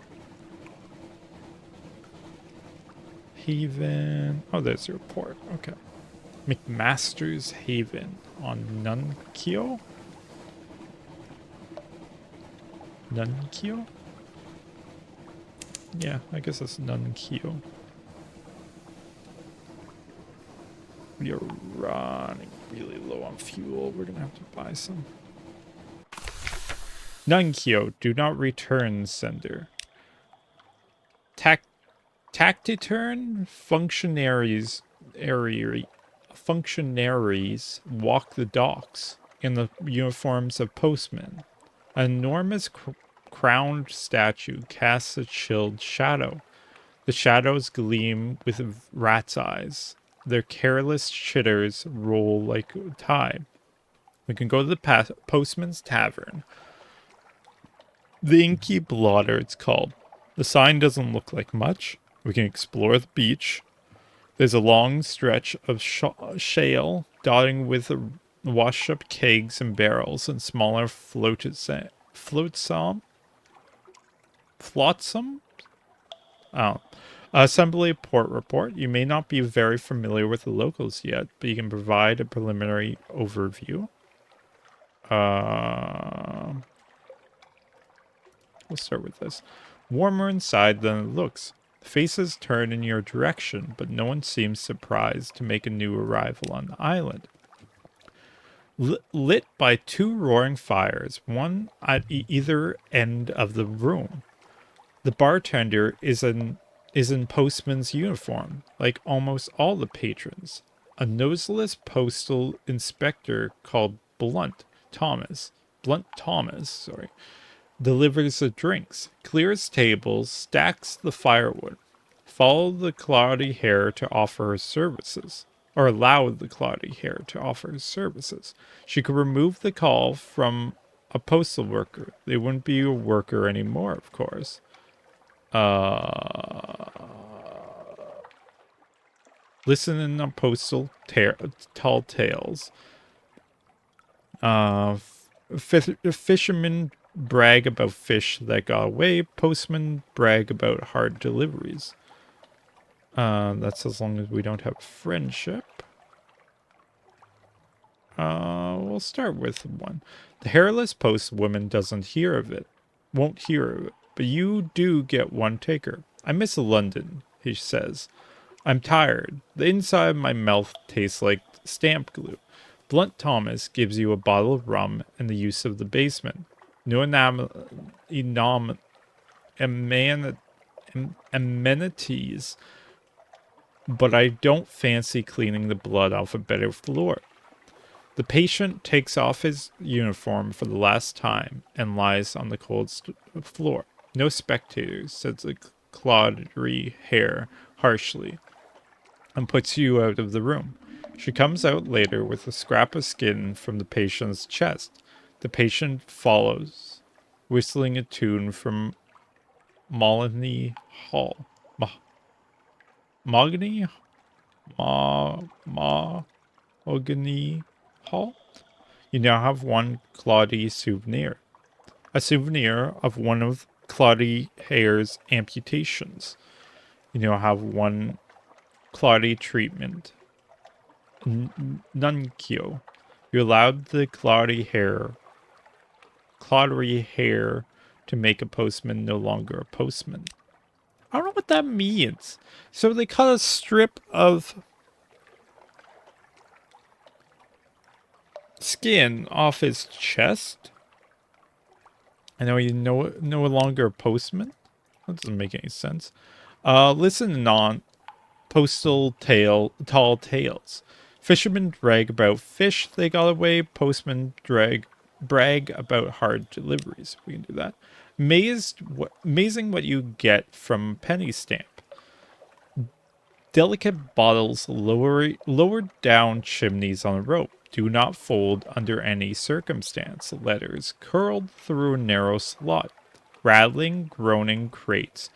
Haven. Oh, there's your port. Okay. McMaster's Haven on Nunkio? Nunkio? Yeah, I guess it's Nunkio. We are running really low on fuel. We're gonna have to buy some. Nunkio, do not return sender. Taciturn functionaries walk the docks in the uniforms of postmen. An enormous crowned statue casts a chilled shadow. The shadows gleam with rat's eyes. Their careless chitters roll like tide. We can go to the postman's tavern. The Inky Blotter, it's called. The sign doesn't look like much. We can explore the beach. There's a long stretch of shale dotting with washed-up kegs and barrels and smaller flotsam? Oh. Assembly port report. You may not be very familiar with the locals yet, but you can provide a preliminary overview. We'll start with this. Warmer inside than it looks. Faces turn in your direction, but no one seems surprised to make a new arrival on the island. Lit by 2 roaring fires, one at either end of the room. The bartender is in postman's uniform, like almost all the patrons. A noseless postal inspector called Blunt Thomas, delivers the drinks, clears tables, stacks the firewood. Follow the cloudy hair to offer her services, or allow the cloudy hair to offer her services. She could remove the call from a postal worker. They wouldn't be a worker anymore, of course. Listen on postal tall tales. Fishermen brag about fish that got away. Postmen brag about hard deliveries. That's as long as we don't have friendship. We'll start with one. The hairless postwoman doesn't hear of it. Won't hear of it. But you do get one taker. I miss London, he says. I'm tired. The inside of my mouth tastes like stamp glue. Blunt Thomas gives you a bottle of rum and the use of the basement. No amenities, but I don't fancy cleaning the blood off a better floor. The patient takes off his uniform for the last time and lies on the cold floor. No spectators, says the cloddery hair harshly, and puts you out of the room. She comes out later with a scrap of skin from the patient's chest. The patient follows, whistling a tune from Mahogany Hall. Mahogany? Mahogany Hall? You now have one Claudie souvenir. A souvenir of one of Claudie Hare's amputations. You now have one Claudie treatment. Nuncio. You allowed the Claudie Hare to make a postman no longer a postman. I don't know what that means. So they cut a strip of skin off his chest? I know he's no longer a postman? That doesn't make any sense. Listen on tall tales. Fishermen brag about fish they got away. Postmen brag about hard deliveries. We can do that. Amazing what you get from penny stamp. Delicate bottles lowered down chimneys on a rope. Do not fold under any circumstance. Letters curled through a narrow slot. Rattling, groaning crates.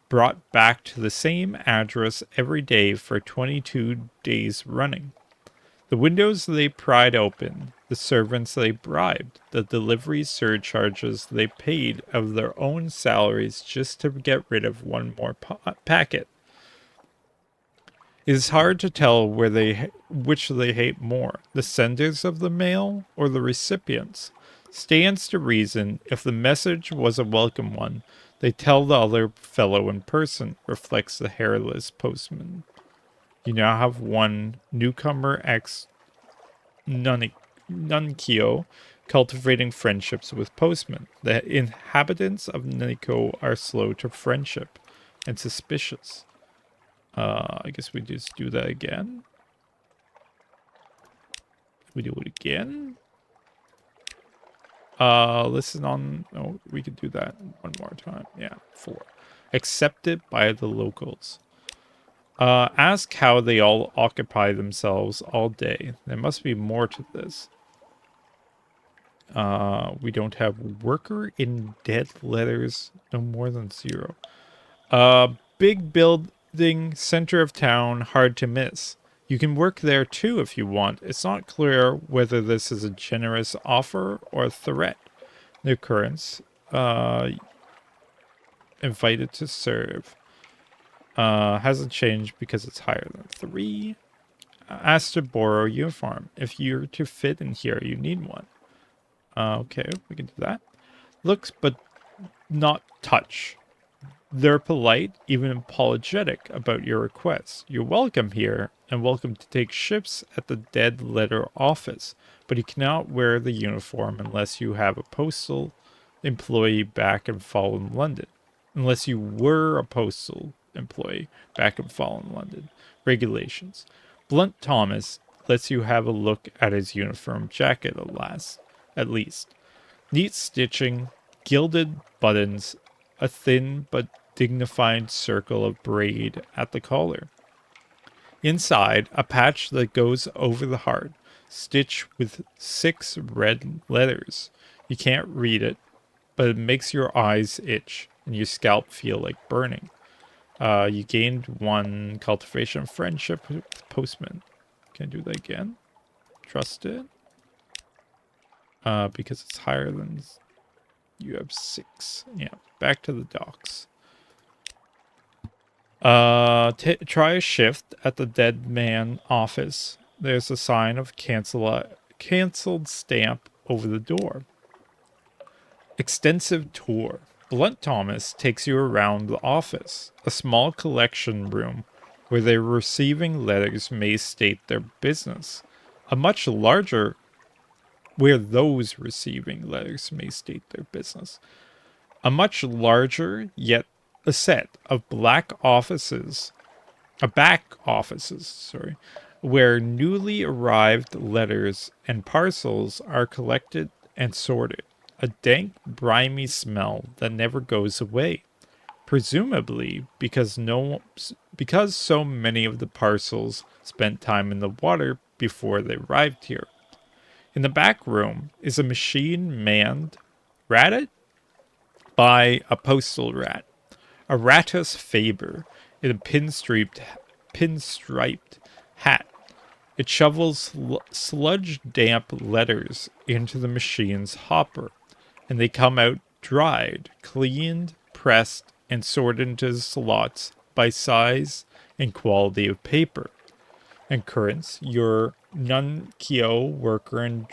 Brought back to the same address every day for 22 days running. The windows they pried open, the servants they bribed, the delivery surcharges they paid out of their own salaries just to get rid of one more packet. It is hard to tell which they hate more, the senders of the mail or the recipients. Stands to reason, if the message was a welcome one, they tell the other fellow in person, reflects the hairless postman. You now have one newcomer Nuncio cultivating friendships with postmen. The inhabitants of Nico are slow to friendship and suspicious. I guess we just do that again. We do it again. Listen on. Oh, we could do that one more time. Yeah, 4. Accepted by the locals. Ask how they all occupy themselves all day. There must be more to this. We don't have worker in dead letters. No more than 0. Big building, center of town, hard to miss. You can work there too if you want. It's not clear whether this is a generous offer or a threat. The occurrence. Invited to serve. Hasn't changed because it's higher than 3. Asked to borrow uniform. If you're to fit in here, you need one. Okay, we can do that. Looks but not touch. They're polite, even apologetic about your requests. You're welcome here, and welcome to take shifts at the dead letter office, but you cannot wear the uniform unless you have a postal employee back and fall in London. Unless you were a postal employee back and fall in London. Regulations. Blunt Thomas lets you have a look at his uniform jacket at least. Neat stitching, gilded buttons, a thin but dignified circle of braid at the collar. Inside, a patch that goes over the heart, stitched with 6 red letters. You can't read it, but it makes your eyes itch and your scalp feel like burning. You gained 1 cultivation friendship with postman. Can I do that again? Trust it. Because it's higher than you have 6. Yeah, back to the docks. Try a shift at the dead man office. There's a sign of canceled stamp over the door. Extensive tour. Blunt Thomas takes you around the office, a small collection room where their receiving letters may state their business. A much larger where those receiving letters may state their business. A much larger, yet a set of back offices, where newly arrived letters and parcels are collected and sorted. A dank, briny smell that never goes away. Presumably because so many of the parcels spent time in the water before they arrived here. In the back room is a machine manned ratted by a postal rat, a Ratus Faber in a pinstriped hat. It shovels sludge-damp letters into the machine's hopper, and they come out dried, cleaned, pressed, and sorted into slots by size and quality of paper. And currents, your Nunkio worker in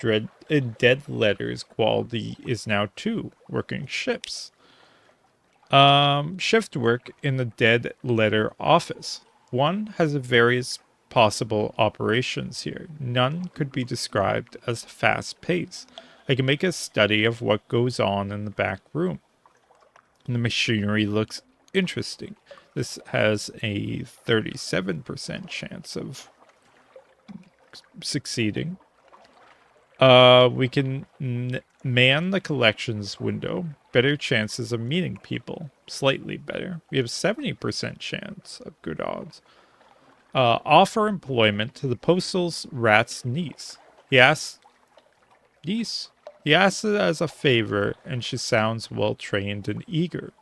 dead letters quality is now 2 working shifts. Shift work in the dead letter office. 1 has various possible operations here. None could be described as fast paced. I can make a study of what goes on in the back room. And the machinery looks interesting. This has a 37% chance of succeeding. We can man the collections window. Better chances of meeting people. Slightly better. We have 70% chance of good odds. Offer employment to the postal rat's niece. He asks it as a favor, and she sounds well trained and eager.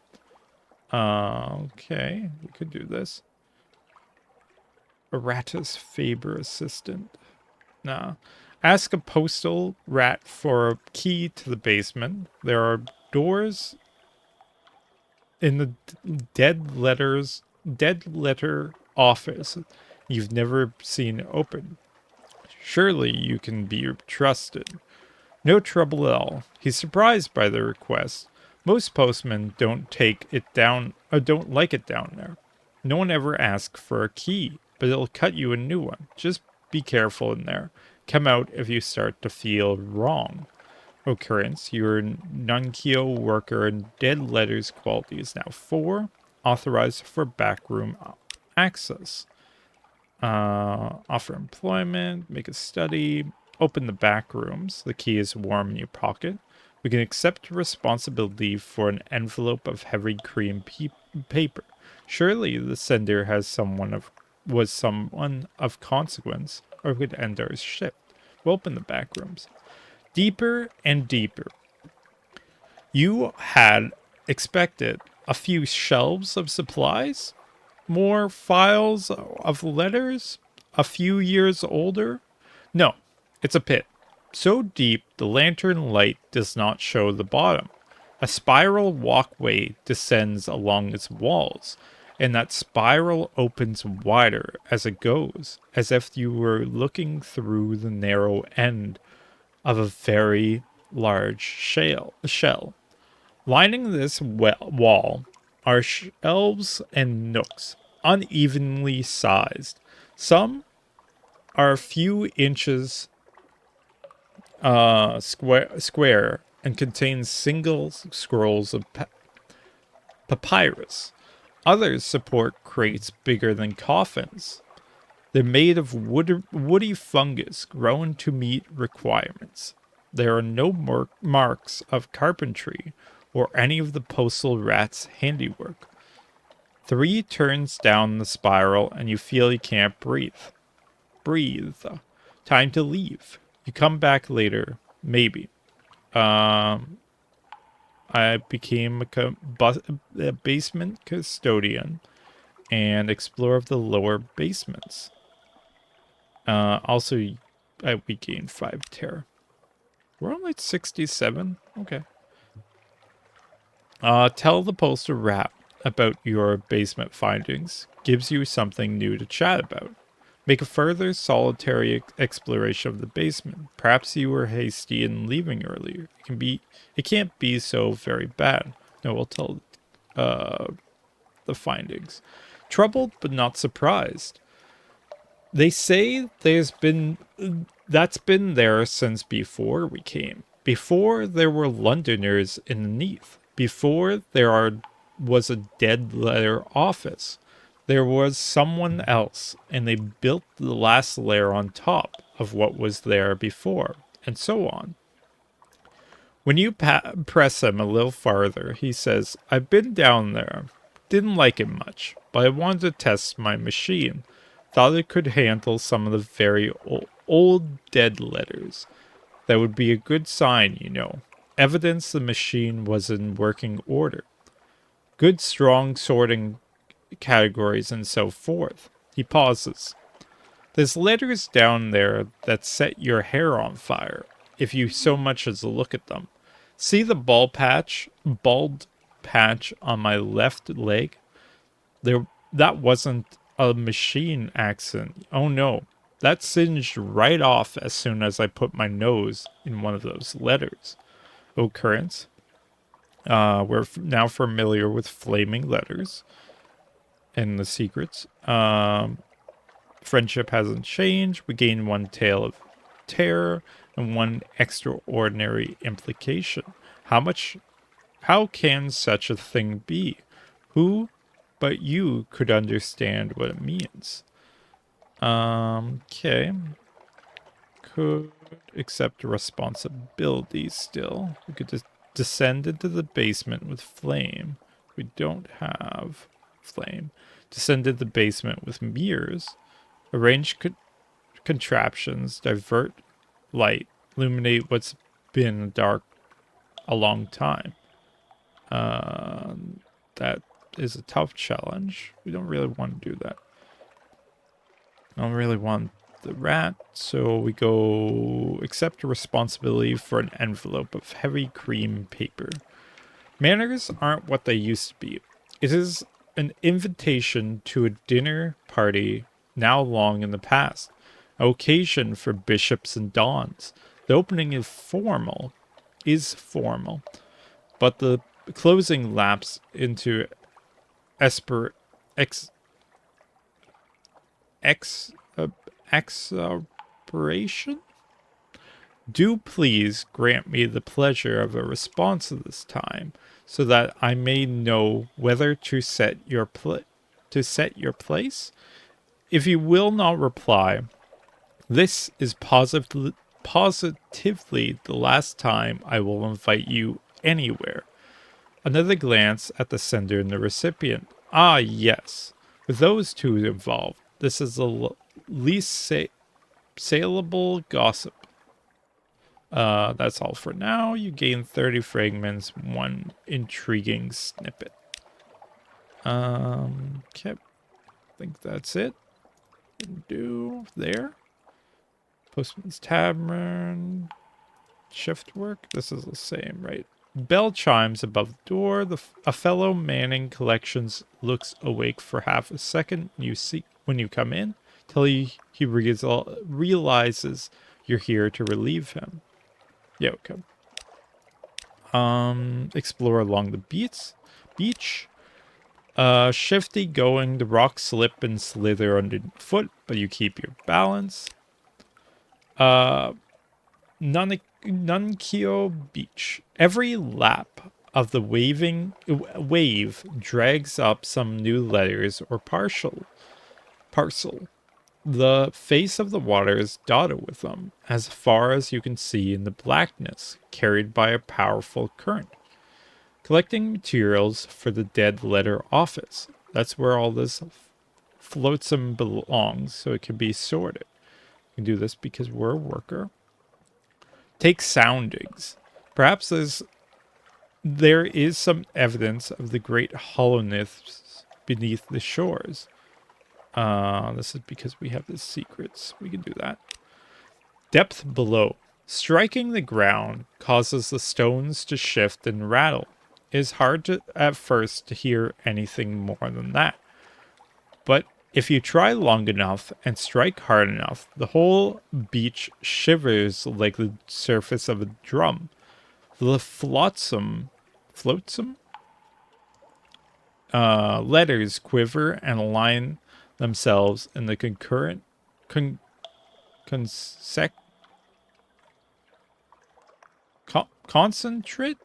Okay, we could do this. Erratus Faber assistant. Nah. Ask a postal rat for a key to the basement. There are doors in the dead letter office you've never seen open. Surely you can be trusted. No trouble at all. He's surprised by the request. Most postmen don't like it down there. No one ever asks for a key, but it'll cut you a new one. Just be careful in there. Come out if you start to feel wrong. Occurrence, your Nunkio worker and dead letters quality is now 4. Authorized for backroom access. Offer employment, make a study, open the back rooms. The key is warm in your pocket. We can accept responsibility for an envelope of heavy cream paper. Surely the sender was someone of consequence, or we could end our shift. We'll open the back rooms. Deeper and deeper. You had expected a few shelves of supplies? More files of letters? A few years older? No, it's a pit. So deep the lantern light does not show the bottom. A spiral walkway descends along its walls, and that spiral opens wider as it goes, as if you were looking through the narrow end of a very large shell. Lining this wall are shelves and nooks, unevenly sized. Some are a few inches square and contain single scrolls of papyrus. Others support crates bigger than coffins. They're made of woody fungus grown to meet requirements. There are no marks of carpentry or any of the postal rat's handiwork. 3 turns down the spiral and you feel you can't breathe. Time to leave. You come back later, maybe. I became a basement custodian and explorer of the lower basements. Also, we gained 5 terror. We're only at 67? Okay. Tell the postal rat about your basement findings. Gives you something new to chat about. Make a further solitary exploration of the basement. Perhaps you were hasty in leaving earlier. It can't be so very bad. No, we'll tell the findings. Troubled but not surprised. They say that's been there since before we came. Before there were Londoners in the Neath. Before was a dead letter office. There was someone else, and they built the last layer on top of what was there before, and so on. When you press him a little farther, he says, I've been down there. Didn't like it much, but I wanted to test my machine. Thought it could handle some of the very old dead letters. That would be a good sign, you know. Evidence the machine was in working order. Good, strong sorting categories and so forth. He pauses. There's letters down there that set your hair on fire, if you so much as look at them. See the bald patch on my left leg? That wasn't a machine accident. Oh no. That singed right off as soon as I put my nose in one of those letters. Occurrence. We're now familiar with flaming letters and the secrets. Friendship hasn't changed. We gain 1 tale of terror and 1 extraordinary implication. How can such a thing be? Who but you could understand what it means? Okay. Could accept responsibility still. We could just descend into the basement with flame. We don't have flame. Descend into the basement with mirrors. Arrange contraptions. Divert light. Illuminate what's been dark a long time. That is a tough challenge. We don't really want to do that. I don't really want the rat, so we go accept a responsibility for an envelope of heavy cream paper. Manners aren't what they used to be. It is an invitation to a dinner party now long in the past. An occasion for bishops and dons. The opening is formal, but the closing lapse into expiration? Do please grant me the pleasure of a response this time, so that I may know whether to set your place. If you will not reply, this is positively the last time I will invite you anywhere. Another glance at the sender and the recipient. Ah, yes. With those two involved, this is the least saleable gossip. That's all for now. You gain 30 fragments, 1 intriguing snippet. Okay. I think that's it. Do there. Postman's Tavern. Shift work. This is the same, right? Bell chimes above the door. A fellow manning collections looks awake for half a second. When you come in, till he realizes you're here to relieve him. Yeah, okay. Explore along the beach. Shifty going. The rocks slip and slither underfoot, but you keep your balance. Nunkio Beach. Every lap of the wave drags up some new letters or parcel. The face of the water is dotted with them, as far as you can see in the blackness, carried by a powerful current. Collecting materials for the dead letter office. That's where all this flotsam belongs, so it can be sorted. We can do this because we're a worker. Take soundings. Perhaps there is some evidence of the great hollowness beneath the shores. This is because we have the secrets. We can do that. Depth below. Striking the ground causes the stones to shift and rattle. It is hard at first to hear anything more than that. But if you try long enough and strike hard enough, the whole beach shivers like the surface of a drum. The flotsam letters quiver and align themselves in the concurrent concentrate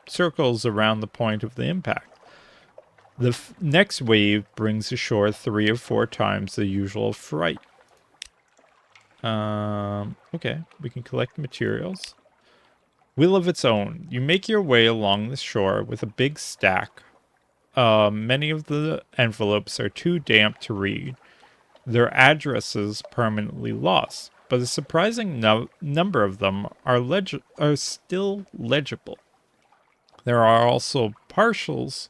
circles around the point of the impact. The next wave brings ashore 3 or 4 times the usual fright. Okay, we can collect materials. Will of its own. You make your way along the shore with a big stack. Many of the envelopes are too damp to read. Their addresses permanently lost, but a surprising number of them are still legible. There are also partials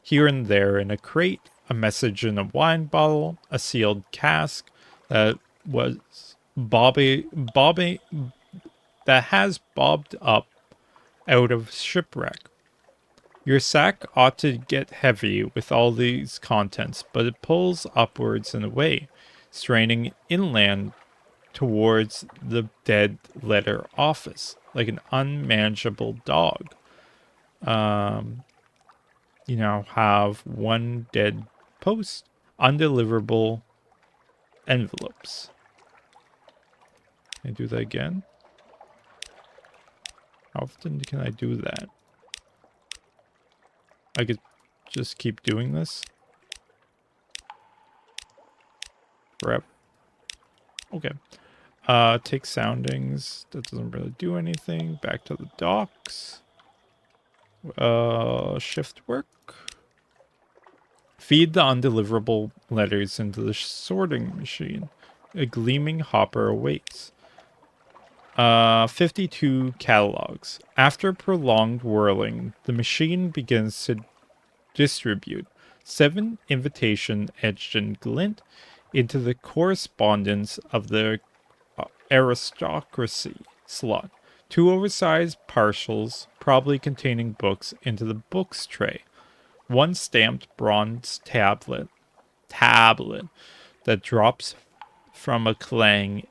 here and there in a crate, a message in a wine bottle, a sealed cask that has bobbed up out of shipwreck. Your sack ought to get heavy with all these contents, but it pulls upwards and away, straining inland towards the dead letter office, like an unmanageable dog. You now have 1 dead post, undeliverable envelopes. Can I do that again? How often can I do that? I could just keep doing this forever. Okay. Take soundings. That doesn't really do anything. Back to the docks. Shift work. Feed the undeliverable letters into the sorting machine. A gleaming hopper awaits. 52 catalogs. After prolonged whirling, the machine begins to distribute 7 invitation etched in glint into the correspondence of the aristocracy slot. 2 oversized partials, probably containing books, into the books tray. 1 stamped bronze tablet that drops from a clang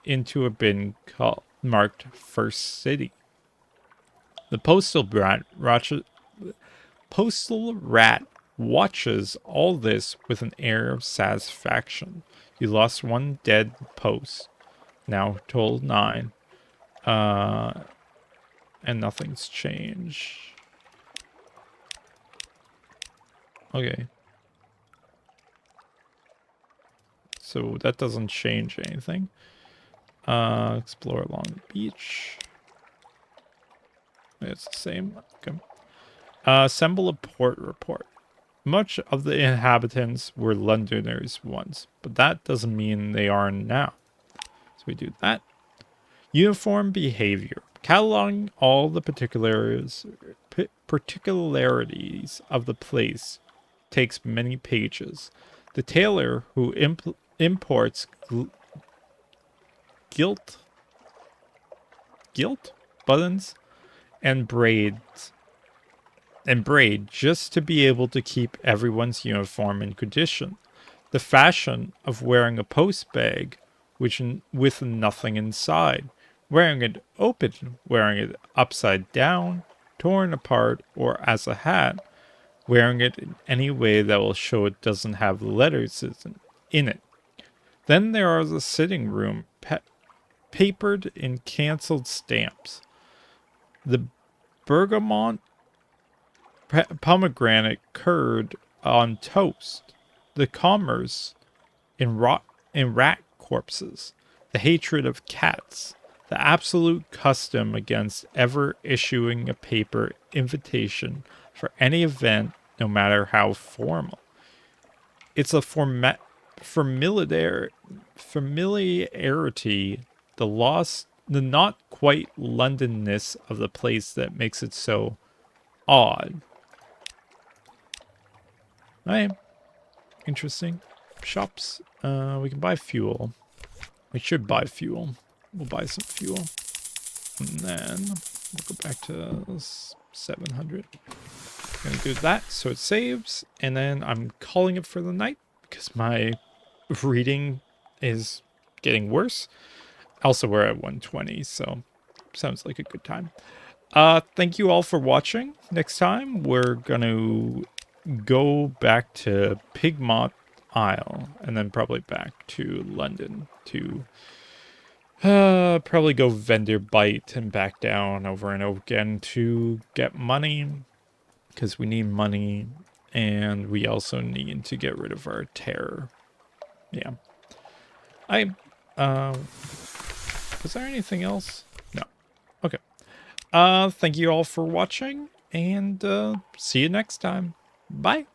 into a bin marked First City. The postal rat watches all this with an air of satisfaction. You lost 1 dead post, now total 9, and nothing's changed. Okay. So that doesn't change anything. Explore along the beach. It's the same. Okay. Assemble a port report. Much of the inhabitants were Londoners once, but that doesn't mean they are now. So we do that. Uniform behavior. Cataloging all the particularities of the place takes many pages. The tailor who imports gilt buttons and braid just to be able to keep everyone's uniform in condition. The fashion of wearing a post bag with nothing inside, wearing it open, wearing it upside down, torn apart, or as a hat, wearing it in any way that will show it doesn't have letters in it. Then there are the sitting room, papered in cancelled stamps. The bergamot pomegranate curd on toast. The commerce in rat corpses. The hatred of cats. The absolute custom against ever issuing a paper invitation for any event, no matter how formal. It's a familiarity, the lost the not quite Londonness of the place that makes it so odd. Right. Interesting. Shops. We can buy fuel. We should buy fuel. We'll buy some fuel. And then we'll go back to 700. I'm gonna do that so it saves. And then I'm calling it for the night because my reading is getting worse. Also, we're at 120, so sounds like a good time. Thank you all for watching. Next time, we're gonna go back to Pigmont Isle, and then probably back to London to probably go Vendor Bite and back down over and over again to get money, because we need money, and we also need to get rid of our terror. Yeah. Was there anything else? No. Okay. Thank you all for watching, and see you next time. Bye.